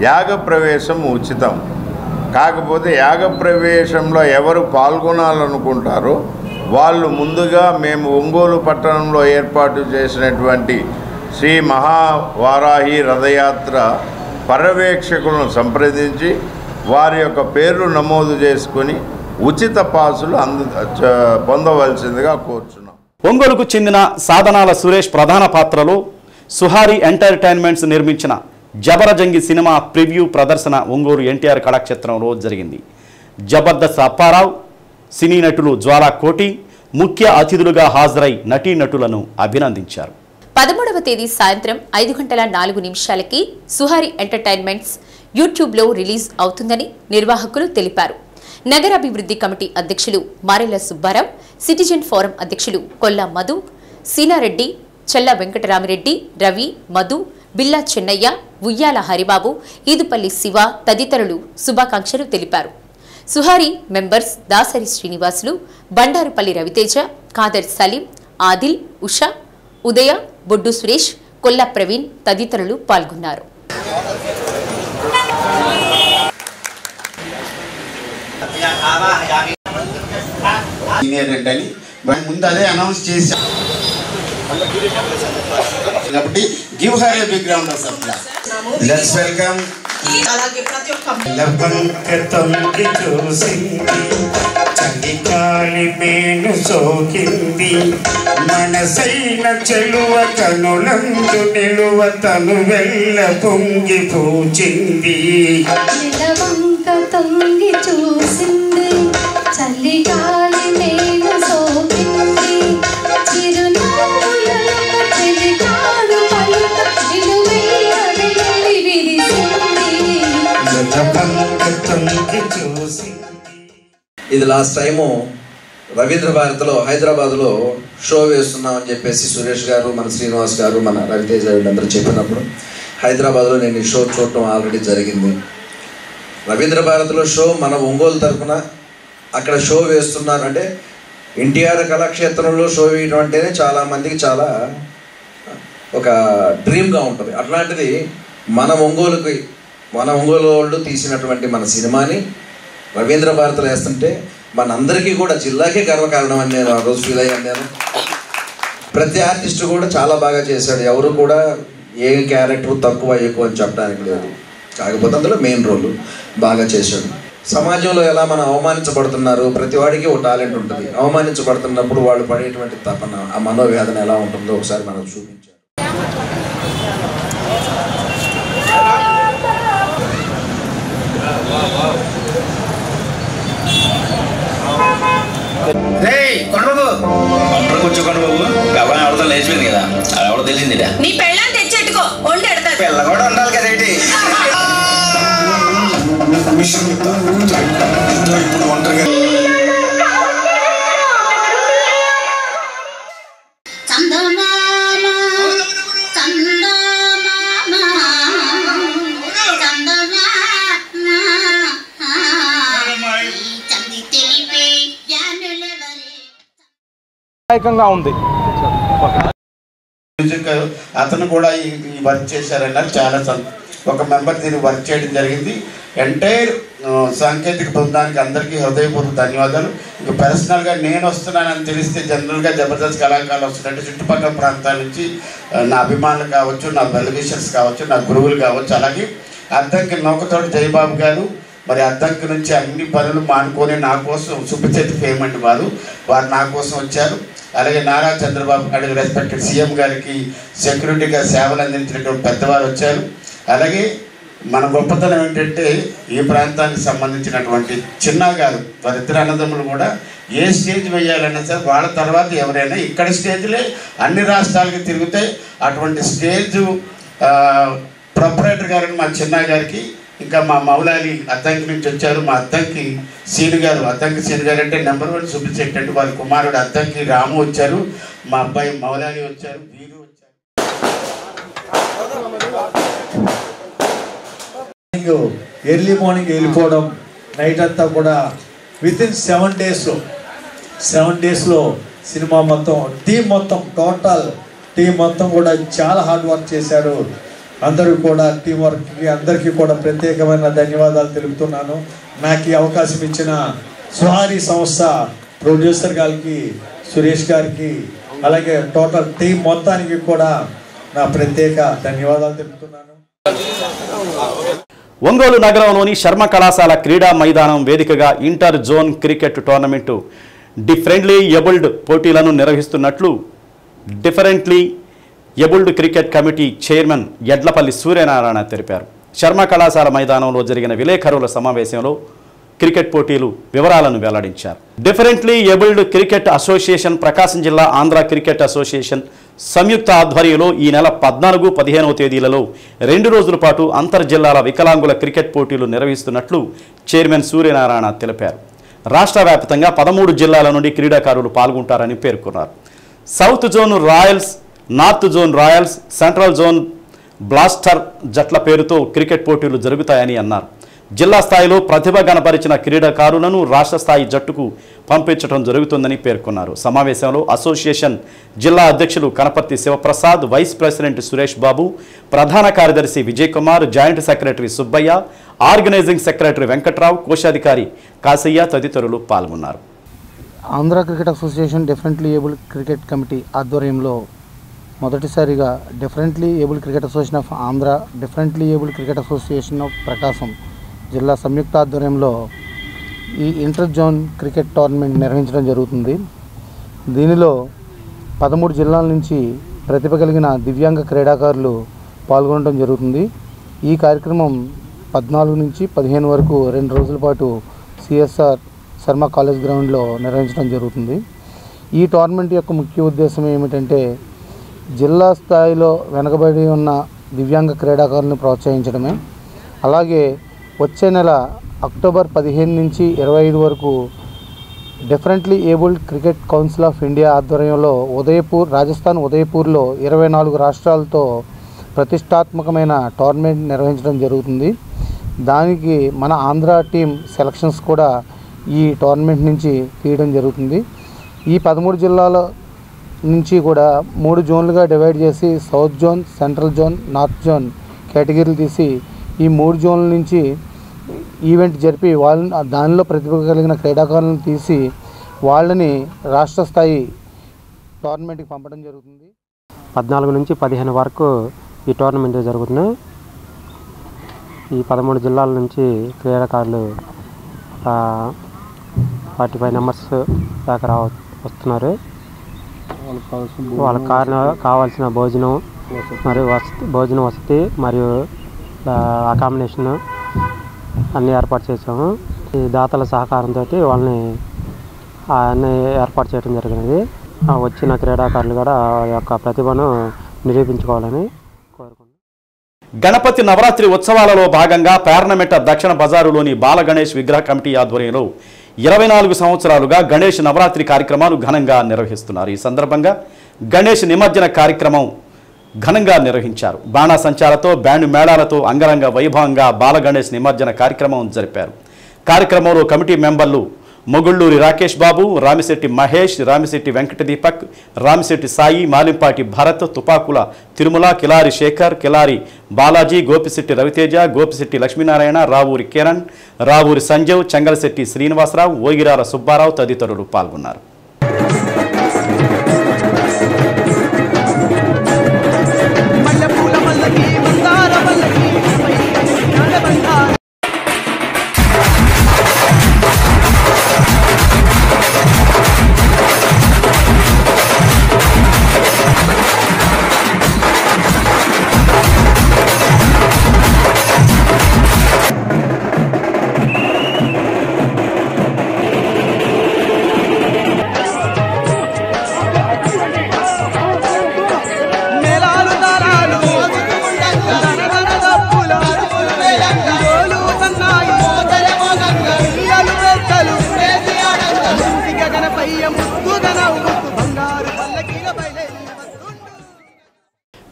యాగ ప్రవేశం ఉచితం. కాకపోతే యాగ ప్రవేశంలో ఎవరు పాల్గొనాలనుకుంటారో వాళ్ళు ముందుగా మేము ఒంగోలు పట్టణంలో ఏర్పాటు చేసినటువంటి శ్రీ మహావారాహి రథయాత్ర పర్యవేక్షకులను సంప్రదించి వారి యొక్క పేర్లు నమోదు చేసుకొని ఉచిత పాసులు పొందవలసిందిగా కోరుచున్నాం. ఒంగోలుకు చెందిన సాధనాల సురేష్ ప్రధాన పాత్రలో సుహారి ఎంటర్టైన్మెంట్స్ నిర్మించిన జబరజంగి సినిమా ప్రివ్యూ ప్రదర్శన ఒంగోలు ఎన్టీఆర్ కళాక్షేత్రంలో జరిగింది. జబర్దస్త్ అప్పారావు, సినీ నటులు జ్వాలా కోటి ముఖ్య అతిథులుగా హాజరై నటీనటులను అభినందించారు. 13వ తేదీ సాయంత్రం 5:04 సుహారి ఎంటర్టైన్మెంట్స్ యూట్యూబ్లో రిలీజ్ అవుతుందని నిర్వాహకులు తెలిపారు. నగరాభివృద్ధి కమిటీ అధ్యక్షులు మారెల సుబ్బారావు, సిటిజన్ ఫోరం అధ్యక్షులు కొల్లా మధు, సీనారెడ్డి, చల్ల వెంకటరామిరెడ్డి, రవి, మధు, బిల్లా చెన్నయ్య, ఉయ్యాల హరిబాబు, ఈదుపల్లి శివ తదితరులు శుభాకాంక్షలు తెలిపారు. సుహారి మెంబర్స్ దాసరి శ్రీనివాసులు, బండారుపల్లి రవితేజ, ఖాదర్ సలీం, ఆదిల్, ఉషా, ఉదయ, బొడ్డు సురేష్, కొల్లా ప్రవీణ్ తదితరులు పాల్గొన్నారు. ముందు అదే అనౌన్స్ చేశాం కాబట్టి give her a big round of applause. Let's welcome. లవంకతొంగి చూసింది చలికాలి మేను సోకింది మనసైన చెలువ కనులందు నిలువ తను వెళ్ళ పొంగి పూచింది. లవంకతొంగి చూసింది చలికాలి మేను సోకింది చిరునవ్వులలో చెలికాడు పలుక నిలువెయ్య వెళ్ళి విరిసింది. ఇది లాస్ట్ టైము రవీంద్ర భారతిలో హైదరాబాద్లో షో వేస్తున్నామని చెప్పేసి సురేష్ గారు, మన శ్రీనివాస్ గారు, మన రవితేజ వీళ్ళందరూ చెప్పినప్పుడు హైదరాబాద్లో నేను ఈ షో చూడటం ఆల్రెడీ జరిగింది. రవీంద్ర భారతిలో షో మన ఒంగోలు తరఫున అక్కడ షో వేస్తున్నారు అంటే ఎన్టీఆర్ కళాక్షేత్రంలో షో వేయడం అంటేనే చాలామందికి చాలా ఒక డ్రీమ్గా ఉంటుంది. అట్లాంటిది మన ఒంగోలు వాళ్ళు తీసినటువంటి మన సినిమాని రవీంద్ర భారతిలో వేస్తుంటే మనందరికీ కూడా జిల్లాకే గర్వకారణం అని నేను ఆ రోజు ఫీల్ అయ్యాను. నేను ప్రతి ఆర్టిస్టు కూడా చాలా బాగా చేశాడు. ఎవరు కూడా ఏ క్యారెక్టర్ తక్కువ ఎక్కువ అని చెప్పడానికి లేదు. కాకపోతే అందులో మెయిన్ రోల్ బాగా చేశాడు. సమాజంలో ఎలా మనం అవమానించబడుతున్నారు, ప్రతి వాడికి ఒక టాలెంట్ ఉంటుంది. అవమానించబడుతున్నప్పుడు వాళ్ళు పడేటువంటి తపన, ఆ మనోవేదన ఎలా ఉంటుందో ఒకసారి మనం చూపించారు. కొంచెం బాబు గబా ఎవరితో లేచిపోయింది కదా, అది ఎవడో తెలిసింది. నీ పెళ్ళని తెచ్చెట్టుకో, వండి ఎడతాడు. పిల్ల కూడా ఉండాలి కదేంటి. ఇప్పుడు ఒంటరిగా ఉంది. అతను కూడా ఈ వర్క్ చేశారన్నారు. చాలా ఒక మెంబర్ దీన్ని వర్క్ చేయడం జరిగింది. ఎంటైర్ సాంకేతిక బృందానికి అందరికీ హృదయపూర్వక ధన్యవాదాలు. ఇక పర్సనల్గా నేను వస్తున్నానని తెలిస్తే జనరల్గా జబర్దస్త్ కళాకారులు వస్తుంటే చుట్టుపక్కల ప్రాంతాల నుంచి నా అభిమానులు కావచ్చు, నా వెల్విషర్స్ కావచ్చు, నా గురువులు కావచ్చు, అలాగే అద్దంకి నౌకతోటి జయబాబు గారు, మరి అద్దంకి నుంచి అన్ని పనులు మానుకొని నా కోసం సుబ్బచేతి పేమెంట్ వారు నా కోసం వచ్చారు. అలాగే నారా చంద్రబాబు నాయుడు రెస్పెక్టెడ్ సీఎం గారికి సెక్యూరిటీగా సేవలు అందించినటువంటి పెద్దవారు వచ్చారు. అలాగే మన గొప్పతనం ఏంటంటే ఈ ప్రాంతానికి సంబంధించినటువంటి చిన్న గారు వారిద్దరు అన్నదమ్ములు కూడా ఏ స్టేజ్ వేయాలన్నా సరే వాళ్ళ తర్వాత ఎవరైనా ఇక్కడ స్టేజ్లే అన్ని రాష్ట్రాలకి తిరిగితే అటువంటి స్టేజ్ ప్రొపరేటర్ గారిని మా చిన్న గారికి, ఇంకా మా మౌలాలి అద్దంకి నుంచి వచ్చారు. మా అద్దంకి సీను గారు, అద్దంకి సీను గారు అంటే నెంబర్ 1 చూపించేటట్టు వారి కుమారుడు అద్దంకి రాము వచ్చారు, మా అబ్బాయి మౌలాలి వచ్చారు, వీరు వచ్చారు. ఎర్లీ మార్నింగ్ వెళ్ళిపోవడం, నైట్ అంతా కూడా వితిన్ 7 డేస్లో సినిమా మొత్తం టోటల్ టీం మొత్తం కూడా చాలా హార్డ్ వర్క్ చేశారు. అందరూ కూడా టీం వర్క్కి అందరికీ కూడా ప్రత్యేకమైన ధన్యవాదాలు తెలుపుతున్నాను. నాకు ఈ అవకాశం ఇచ్చిన సుహారి సంస్థ ప్రొడ్యూసర్ గారికి, సురేష్ గారికి, అలాగే టోటల్ టీం మొత్తానికి కూడా నా ప్రత్యేక ధన్యవాదాలు తెలుపుతున్నాను. ఒంగోలు నగరంలోని శర్మ కళాశాల క్రీడా మైదానం వేదికగా inter zone cricket tournament differently abled పోటీలను నిర్వహిస్తున్నట్లు differently abled cricket committee chairman Edlapalli Suryanarayana తెలిపారు. శర్మ కళాశాల మైదానంలో జరిగిన విలేకరుల సమావేశంలో క్రికెట్ పోటీలు వివరాలను వెల్లడించారు. డిఫరెంట్లీ ఎబుల్డ్ క్రికెట్ అసోసియేషన్, ప్రకాశం జిల్లా ఆంధ్ర క్రికెట్ అసోసియేషన్ సంయుక్త ఆధ్వర్యంలో ఈ నెల 14, 15వ తేదీలలో 2 రోజుల పాటు అంతర్జిల్లాల వికలాంగుల క్రికెట్ పోటీలు నిర్వహిస్తున్నట్లు చైర్మన్ సూర్యనారాయణ తెలిపారు. రాష్ట్ర వ్యాప్తంగా 13 జిల్లాల నుండి క్రీడాకారులు పాల్గొంటారని పేర్కొన్నారు. South zone Royals, north zone Royals, central zone blaster జట్ల పేరుతో క్రికెట్ పోటీలు జరుగుతాయని అన్నారు. జిల్లా స్థాయిలో ప్రతిభ కనపరిచిన క్రీడాకారులను రాష్ట్ర స్థాయి జట్టుకు పంపించడం జరుగుతుందని పేర్కొన్నారు. సమావేశంలో అసోసియేషన్ జిల్లా అధ్యక్షులు కనపర్తి శివప్రసాద్, వైస్ ప్రెసిడెంట్ సురేష్ బాబు, ప్రధాన కార్యదర్శి Vijay Kumar, joint secretary Subbaiah, organising secretary Venkatrao, కోశాధికారి కాసయ్య తదితరులు పాల్గొన్నారు. Andhra cricket association differently abled cricket committee ఆధ్వర్యంలో మొదటిసారిగా differently abled cricket association of Andhra, differently abled cricket association of Prakasam జిల్లా సంయుక్త ఆధ్వర్యంలో ఈ ఇంటర్ జోన్ క్రికెట్ టోర్నమెంట్ నిర్వహించడం జరుగుతుంది. దీనిలో 13 జిల్లాల నుంచి ప్రతిభ కలిగిన దివ్యాంగ క్రీడాకారులు పాల్గొనడం జరుగుతుంది. ఈ కార్యక్రమం 14 నుంచి 15 వరకు 2 రోజుల పాటు సిఎస్ఆర్ శర్మ కాలేజ్ గ్రౌండ్లో నిర్వహించడం జరుగుతుంది. ఈ టోర్నమెంట్ యొక్క ముఖ్య ఉద్దేశం ఏమిటంటే జిల్లా స్థాయిలో వెనకబడి ఉన్న దివ్యాంగ క్రీడాకారులను ప్రోత్సహించడమే. అలాగే వచ్చే నెల అక్టోబర్ 15 నుంచి 25 వరకు differently abled cricket council of India ఆధ్వర్యంలో రాజస్థాన్ ఉదయపూర్లో 24 రాష్ట్రాలతో ప్రతిష్టాత్మకమైన టోర్నమెంట్ నిర్వహించడం జరుగుతుంది. దానికి మన ఆంధ్ర టీం సెలక్షన్స్ కూడా ఈ టోర్నమెంట్ నుంచి తీయడం జరుగుతుంది. ఈ 13 జిల్లాల నుంచి కూడా 3 జోన్లుగా డివైడ్ చేసి south zone, central zone, north zone కేటగిరీలు తీసి ఈ 3 జోన్ల నుంచి ఈవెంట్ జరిపి దానిలో ప్రతిభ కలిగిన క్రీడాకారులను తీసి వాళ్ళని రాష్ట్ర స్థాయి టోర్నమెంట్కి పంపడం జరుగుతుంది. 14 నుంచి 15 వరకు ఈ టోర్నమెంట్ జరుగుతుంది. ఈ 13 జిల్లాల నుంచి క్రీడాకారులు 45 మెంబర్స్ దాకా వస్తున్నారు. వాళ్ళకి కావాల్సిన భోజనం మరియు భోజన వసతి మరియు అకామిడేషన్ అన్నీ ఏర్పాటు చేసాము. ఈ దాతల సహకారంతో వాళ్ళని అన్నీ ఏర్పాటు చేయడం జరిగినది. వచ్చిన క్రీడాకారులు కూడా వాళ్ళ యొక్క ప్రతిభను నిరూపించుకోవాలని కోరుకుంటున్నాను. గణపతి నవరాత్రి ఉత్సవాలలో భాగంగా పేర్నమెట్ట దక్షిణ బజారులోని బాల గణేష్ విగ్రహ కమిటీ ఆధ్వర్యంలో 24 సంవత్సరాలుగా గణేష్ నవరాత్రి కార్యక్రమాలు ఘనంగా నిర్వహిస్తున్నారు. ఈ సందర్భంగా గణేష్ నిమజ్జన కార్యక్రమం ఘనంగా నిర్వహించారు. బాణాసంచాలతో, బ్యాండ్ మేళాలతో అంగరంగ వైభవంగా బాల గణేష్ నిమజ్జన కార్యక్రమం జరిపారు. కార్యక్రమంలో కమిటీ మెంబర్లు మొగుళ్ళూరి రాకేష్ బాబు, రామిశెట్టి మహేష్, రామిశెట్టి వెంకట దీపక్, రామిశెట్టి సాయి, మాలింపాటి భరత్, తుపాకుల తిరుమల, కిలారి శేఖర్, కిలారి బాలాజీ, గోపిశెట్టి రవితేజ, గోపిశెట్టి లక్ష్మీనారాయణ, రావూరి కిరణ్, రావూరి సంజయ్, చెంగలశెట్టి శ్రీనివాసరావు, ఓగిరాల సుబ్బారావు తదితరులు పాల్గొన్నారు.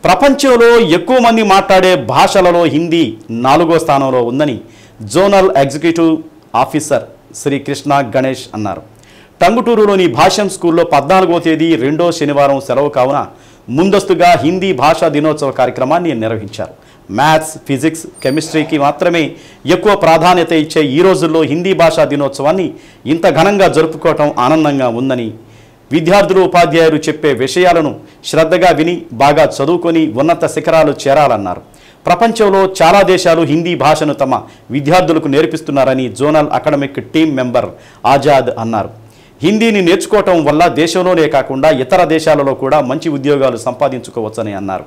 ప్రపంచంలో ఎక్కువ మంది మాట్లాడే భాషలలో హిందీ 4వ స్థానంలో ఉందని zonal executive officer Shri Krishna Ganesh అన్నారు. టంగుటూరులోని భాష్యం స్కూల్లో 14వ తేదీ 2వ శనివారం సెలవు కావున ముందస్తుగా హిందీ భాషా దినోత్సవ కార్యక్రమాన్ని నిర్వహించారు. మ్యాథ్స్, ఫిజిక్స్, కెమిస్ట్రీకి మాత్రమే ఎక్కువ ప్రాధాన్యత ఇచ్చే ఈ రోజుల్లో హిందీ భాషా దినోత్సవాన్ని ఇంత ఘనంగా జరుపుకోవటం ఆనందంగా ఉందని, విద్యార్థులు, ఉపాధ్యాయులు చెప్పే విషయాలను శ్రద్ధగా విని బాగా చదువుకొని ఉన్నత శిఖరాలు చేరాలన్నారు. ప్రపంచంలో చాలా దేశాలు హిందీ భాషను తమ విద్యార్థులకు నేర్పిస్తున్నారని zonal academic team member Azad అన్నారు. హిందీని నేర్చుకోవటం వల్ల దేశంలోనే కాకుండా ఇతర దేశాలలో కూడా మంచి ఉద్యోగాలు సంపాదించుకోవచ్చని అన్నారు.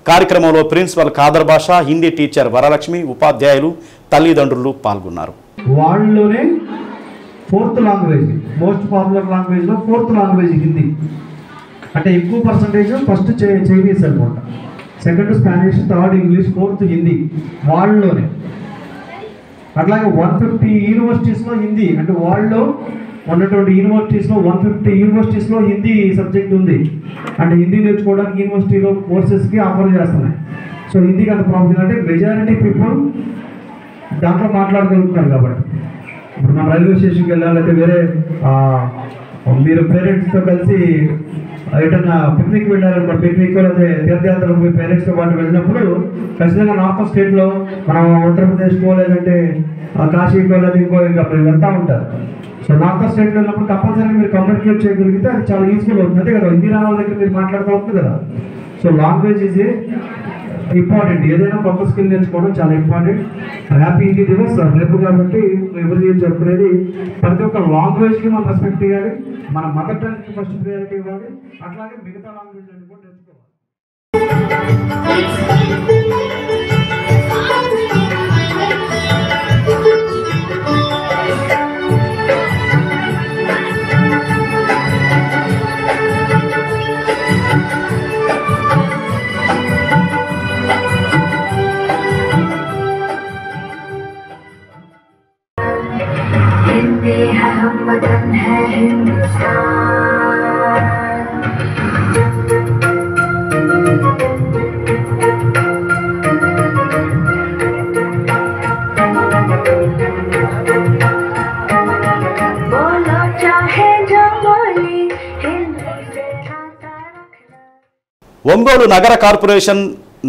కార్యక్రమంలో ప్రిన్సిపల్ ఖాదర్ బాషా, హిందీ టీచర్ వరలక్ష్మి, ఉపాధ్యాయులు, తల్లిదండ్రులు పాల్గొన్నారు. వాళ్ళలోనే 4th లాంగ్వేజ్, మోస్ట్ పాపులర్ లాంగ్వేజ్లో 4th లాంగ్వేజ్ హిందీ. అంటే ఎక్కువ పర్సంటేజ్ ఫస్ట్ చైనీస్ అనమాట, second Spanish, third English, 4th Hindi వాళ్ళలోనే. అట్లాగే 150 యూనివర్సిటీస్లో హిందీ, అంటే వాళ్ళు ఉన్నటువంటి యూనివర్సిటీస్లో 150 యూనివర్సిటీస్లో హిందీ సబ్జెక్ట్ ఉంది. అంటే హిందీ నేర్చుకోవడానికి యూనివర్సిటీలో కోర్సెస్కి ఆఫర్ చేస్తున్నాయి. సో హిందీకి అంత ప్రాబ్లం అంటే మెజారిటీ పీపుల్ దాంట్లో మాట్లాడగలుగుతున్నారు. కాబట్టి ఇప్పుడు మనం రైల్వే స్టేషన్కి వెళ్ళాలంటే వేరే మీరు పేరెంట్స్తో కలిసి ఎటన్నా పిక్నిక్ వెళ్ళారనుకో, పిక్నిక్ లేదా తీర్థయాత్రలకు మీ పేరెంట్స్తో పాటు వెళ్ళినప్పుడు ఖచ్చితంగా నార్త్ స్టేట్లో మనం ఉత్తరప్రదేశ్కో లేదంటే కాశీకో లేదా ఇంకో ఇంకా వెళ్తూ ఉంటారు. సో నార్త్ స్టేట్లో వెళ్ళినప్పుడు కంపల్సరీ మీరు కమ్యూనికేట్ చేయగలిగితే అది చాలా యూస్ఫుల్ అవుతుంది. అంతే కదా, హిందీ రావాల దగ్గర మీరు మాట్లాడుతూ ఉంటుంది కదా. So language is important. ఏదైనా కొత్త స్కిల్ నేర్చుకోవడం చాలా ఇంపార్టెంట్. హ్యాపీ హిందీ దివస్ రేపు కాబట్టి ఎవరి చెప్పుకునేది ప్రతి ఒక్క లాంగ్వేజ్కి మనం రెస్పెక్ట్ ఇవ్వాలి, మన మదర్ టంగ్కి ఫస్ట్ ప్రియారిటీ ఇవ్వాలి, అట్లాగే మిగతా లాంగ్వేజ్ కూడా నేర్చుకోవాలి. ఒంగోలు నగర కార్పొరేషన్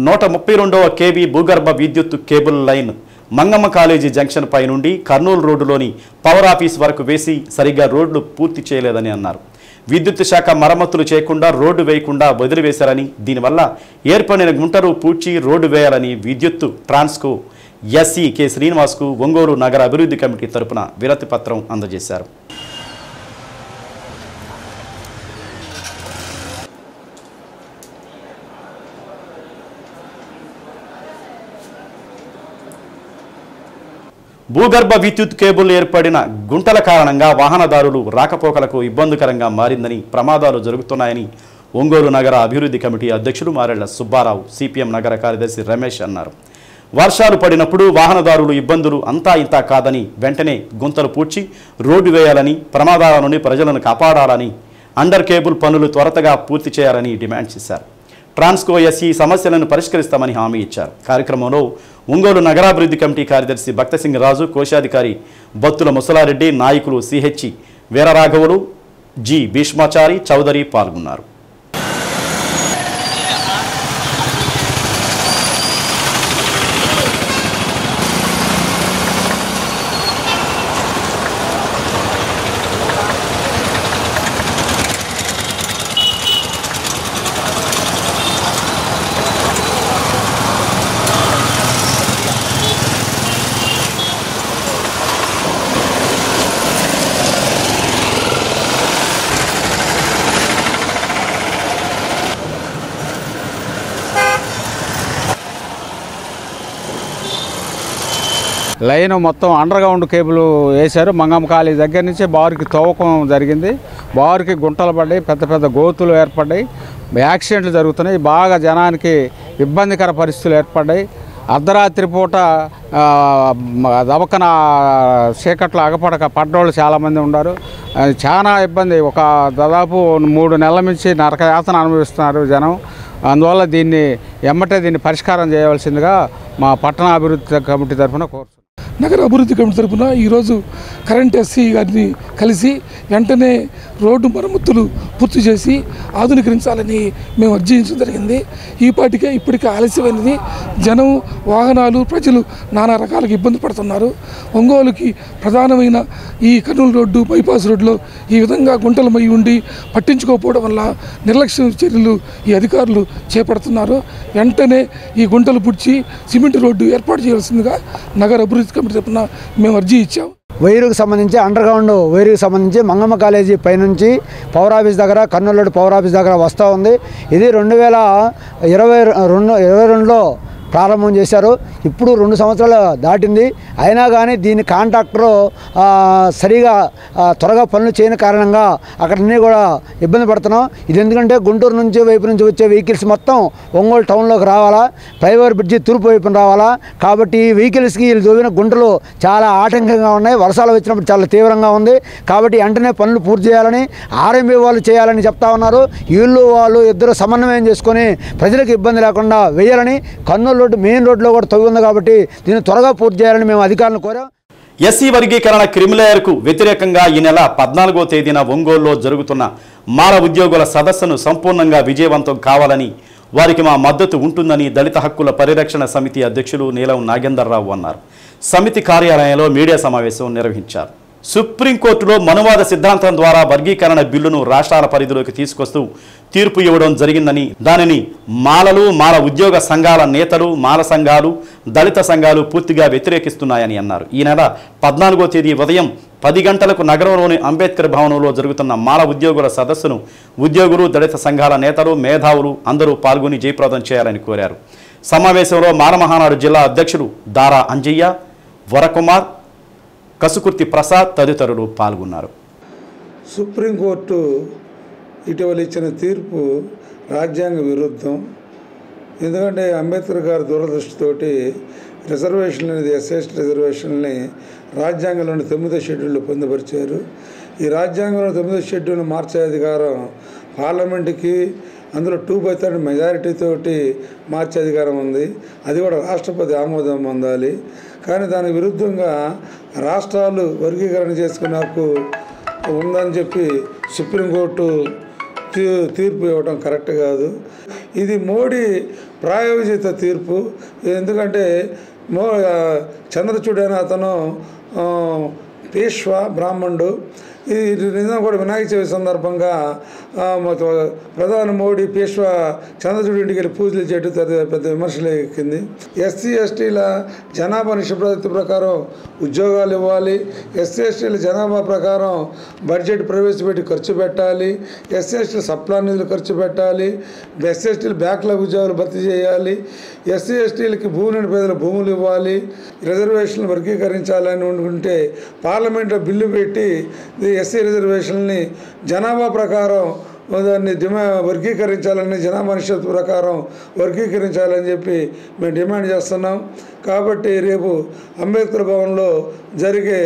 132వ కేవీ భూగర్భ విద్యుత్ cable line Mangamma college junction పై నుండి కర్నూలు రోడ్డులోని పవర్ ఆఫీస్ వరకు వేసి సరిగ్గా రోడ్లు పూర్తి చేయలేదని అన్నారు. విద్యుత్ శాఖ మరమ్మతులు చేయకుండా రోడ్డు వేయకుండా వదిలివేశారని, దీనివల్ల ఏర్పడిన గుంటలు పూడ్చి రోడ్డు వేయాలని విద్యుత్ ట్రాన్స్కో ఎస్సీ కె శ్రీనివాస్కు ఒంగోలు నగర అభివృద్ధి కమిటీ తరపున వినతి పత్రం అందజేశారు. భూగర్భ విద్యుత్ కేబుల్ ఏర్పడిన గుంటల కారణంగా వాహనదారులు రాకపోకలకు ఇబ్బందికరంగా మారిందని, ప్రమాదాలు జరుగుతున్నాయని ఒంగోలు నగర అభివృద్ధి కమిటీ అధ్యక్షుడు మారెళ్ల సుబ్బారావు, సిపిఎం నగర కార్యదర్శి రమేష్ అన్నారు. వర్షాలు పడినప్పుడు వాహనదారులు ఇబ్బందులు అంతా ఇంతా కాదని, వెంటనే గుంతలు పూడ్చి రోడ్డు వేయాలని, ప్రమాదాల నుండి ప్రజలను కాపాడాలని, అండర్ కేబుల్ పనులు త్వరతగా పూర్తి చేయాలని డిమాండ్ చేశారు. ట్రాన్స్కో ఎస్సీ సమస్యలను పరిష్కరిస్తామని హామీ ఇచ్చారు. కార్యక్రమంలో ఒంగోలు నగరాభివృద్ధి కమిటీ కార్యదర్శి భక్తసింగ్ రాజు, కోశాధికారి బత్తుల ముసలారెడ్డి, నాయకులు సిహెచ్ వీరరాఘవులు, జి భీష్మాచారి చౌదరి పాల్గొన్నారు. లైన్ మొత్తం అండర్ గ్రౌండ్ కేబుల్ వేశారు. మంగమ్మ కాలేజీ దగ్గర నుంచి బారుకి తవ్వకం జరిగింది. బారుకి గుంటలు పడ్డాయి, పెద్ద పెద్ద గోతులు ఏర్పడ్డాయి, యాక్సిడెంట్లు జరుగుతున్నాయి, బాగా జనానికి ఇబ్బందికర పరిస్థితులు ఏర్పడ్డాయి. అర్ధరాత్రి పూట దవకన చీకట్లు అగపడక పడ్డోళ్ళు చాలామంది ఉన్నారు. చాలా ఇబ్బంది. ఒక దాదాపు 3 నెలల నుంచి నరకయాతన అనుభవిస్తున్నారు జనం. అందువల్ల దీన్ని పరిష్కారం చేయవలసిందిగా మా పట్టణ అభివృద్ధి కమిటీ తరఫున కోరుతున్నాం. నగర అభివృద్ధి కమిటీ తరఫున ఈరోజు కరెంట్ ఎస్సీ గారిని కలిసి వెంటనే రోడ్డు మరమ్మతులు పూర్తి చేసి ఆధునీకరించాలని మేము అర్జించడం జరిగింది. ఇప్పటికే ఆలస్యమైనది. జనం, వాహనాలు, ప్రజలు నానా రకాలుగా ఇబ్బంది పడుతున్నారు. ఒంగోలుకి ప్రధానమైన ఈ కర్నూలు రోడ్డు, బైపాస్ రోడ్లో ఈ విధంగా గుంటలమై ఉండి పట్టించుకోకపోవడం వల్ల నిర్లక్ష్య చర్యలు ఈ అధికారులు చేపడుతున్నారు. వెంటనే ఈ గుంటలు పుడిచి సిమెంట్ రోడ్డు ఏర్పాటు చేయాల్సిందిగా నగర అభివృద్ధి కమిటీ తరఫున మేము అర్జీ ఇచ్చాం. వైరుకు సంబంధించి అండర్ గ్రౌండ్ వైరుకు సంబంధించి మంగమ్మ కాలేజీ పైనుంచి పవర్ ఆఫీస్ దగ్గర, కర్నూలు పవర్ ఆఫీస్ దగ్గర వస్తూ ఉంది. ఇది 2022లో ప్రారంభం చేశారు. ఇప్పుడు 2 సంవత్సరాలు దాటింది. అయినా కానీ దీని కాంట్రాక్టరు సరిగా త్వరగా పనులు చేయని కారణంగా అక్కడన్నీ కూడా ఇబ్బంది పడుతున్నాం. ఇది ఎందుకంటే గుంటూరు నుంచి వైపు నుంచి వచ్చే వెహికల్స్ మొత్తం ఒంగోలు టౌన్లోకి రావాలా, ఫ్లైఓవర్ బ్రిడ్జి తూర్పు వైపున రావాలా. కాబట్టి ఈ వెహికల్స్కి వీళ్ళు దోవిన గుంటలు చాలా ఆటంకంగా ఉన్నాయి. వర్షాలు వచ్చినప్పుడు చాలా తీవ్రంగా ఉంది. కాబట్టి వెంటనే పనులు పూర్తి చేయాలని ఆర్ఎంబీ వాళ్ళు చేయాలని చెప్తా ఉన్నారు. వాళ్ళు ఇద్దరు సమన్వయం చేసుకొని ప్రజలకు ఇబ్బంది లేకుండా వేయాలని, కర్నూలు రోడ్డు మెయిన్ రోడ్లో కూడా తవ్వి ఉంది కాబట్టి దీన్ని త్వరగా పూర్తి చేయాలని మేము అధికారులను కోరాం. ఎస్సీ వర్గీకరణ క్రిమిలేయర్కు వ్యతిరేకంగా ఈ నెల 14వ తేదీన ఒంగోలులో జరుగుతున్న మాల ఉద్యోగుల సదస్సును సంపూర్ణంగా విజయవంతం కావాలని, వారికి మా మద్దతు ఉంటుందని దళిత హక్కుల పరిరక్షణ సమితి అధ్యక్షులు నీలం నాగేందర్రావు అన్నారు. సమితి కార్యాలయంలో మీడియా సమావేశం నిర్వహించారు. సుప్రీంకోర్టులో మనువాద సిద్ధాంతం ద్వారా వర్గీకరణ బిల్లును రాష్ట్రాల పరిధిలోకి తీసుకొస్తూ తీర్పు ఇవ్వడం జరిగిందని, దానిని మాలలు, మాల ఉద్యోగ సంఘాల నేతలు, మాల సంఘాలు, దళిత సంఘాలు పూర్తిగా వ్యతిరేకిస్తున్నాయని అన్నారు. ఈ నెల 14వ తేదీ ఉదయం 10 గంటలకు నగరంలోని అంబేద్కర్ భవనంలో జరుగుతున్న మాల ఉద్యోగుల సదస్సును ఉద్యోగులు, దళిత సంఘాల నేతలు, మేధావులు అందరూ పాల్గొని జయప్రదం చేయాలని కోరారు. సమావేశంలో మాల మహానాడు జిల్లా అధ్యక్షుడు దారా అంజయ్య, వరకుమార్, కసుకుర్తి ప్రసాద్ తదితరులు పాల్గొన్నారు. సుప్రీంకోర్టు ఇటీవల ఇచ్చిన తీర్పు రాజ్యాంగ విరుద్ధం. ఎందుకంటే అంబేద్కర్ గారి దూరదృష్టితోటి రిజర్వేషన్ అనేది ఎస్సీ రిజర్వేషన్ని రాజ్యాంగంలోని 9వ షెడ్యూల్లో పొందుపరిచారు. ఈ రాజ్యాంగంలో 9వ షెడ్యూల్ను మార్చే అధికారం పార్లమెంటుకి, అందులో 2/3 మెజారిటీ తోటి మార్చే అధికారం ఉంది. అది కూడా రాష్ట్రపతి ఆమోదం పొందాలి. కానీ దానికి విరుద్ధంగా రాష్ట్రాలు వర్గీకరణ చేసుకునే హక్కు ఉందని చెప్పి సుప్రీంకోర్టు తీర్పు ఇవ్వడం కరెక్ట్ కాదు. ఇది మోడీ ప్రాయోజిత తీర్పు. ఎందుకంటే చంద్రచూడ్ అనే అతను పేష్వా బ్రాహ్మణుడు. ఈ నిజం కూడా వినాయక చవితి సందర్భంగా ప్రధాని మోడీ పేష్వా చంద్రచూడ్ ఇంటికి వెళ్ళి పూజలు చేయడం పెద్ద విమర్శలు ఎక్కింది. ఎస్సీ ఎస్టీల జనాభా నిష్పత్తి ప్రకారం ఉద్యోగాలు ఇవ్వాలి, ఎస్సీ ఎస్టీల జనాభా ప్రకారం బడ్జెట్ ప్రవేశపెట్టి ఖర్చు పెట్టాలి, ఎస్సీ ఎస్టీల సప్లా నిధులు ఖర్చు పెట్టాలి, ఎస్సీ ఎస్టీలు బ్యాక్లాగ్ ఉద్యోగాలు భర్తీ చేయాలి, ఎస్సీ ఎస్టీలకి భూమి పేదల భూములు ఇవ్వాలి, రిజర్వేషన్లు వర్గీకరించాలని ఉంటే పార్లమెంట్లో బిల్లు పెట్టి ఎస్సీ రిజర్వేషన్ని జనాభా ప్రకారం దాన్ని వర్గీకరించాలని, జనాభా నిష్పత్తి ప్రకారం వర్గీకరించాలని చెప్పి మేము డిమాండ్ చేస్తున్నాం. కాబట్టి రేపు అంబేద్కర్ భవన్లో జరిగే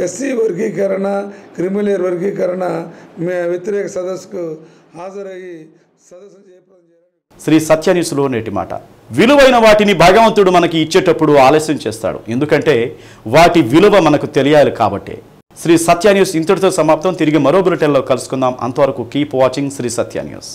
ఎస్సీ వర్గీకరణ, క్రిమిలేయర్ వర్గీకరణ వ్యతిరేక సదస్సుకు హాజరయ్యి సదస్సు జయప్రదం చేయాలని. శ్రీ సత్య న్యూస్లో నేటి మాట. విలువైన వాటిని భగవంతుడు మనకి ఇచ్చేటప్పుడు ఆలస్యం చేస్తాడు. ఎందుకంటే వాటి విలువ మనకు తెలియాలి కాబట్టి. శ్రీ సత్య న్యూస్ ఇంతటితో సమాప్తం. తిరిగి మరో బులెటిన్లో కలుసుకుందాం. అంతవరకు కీప్ వాచింగ్ శ్రీ సత్య న్యూస్.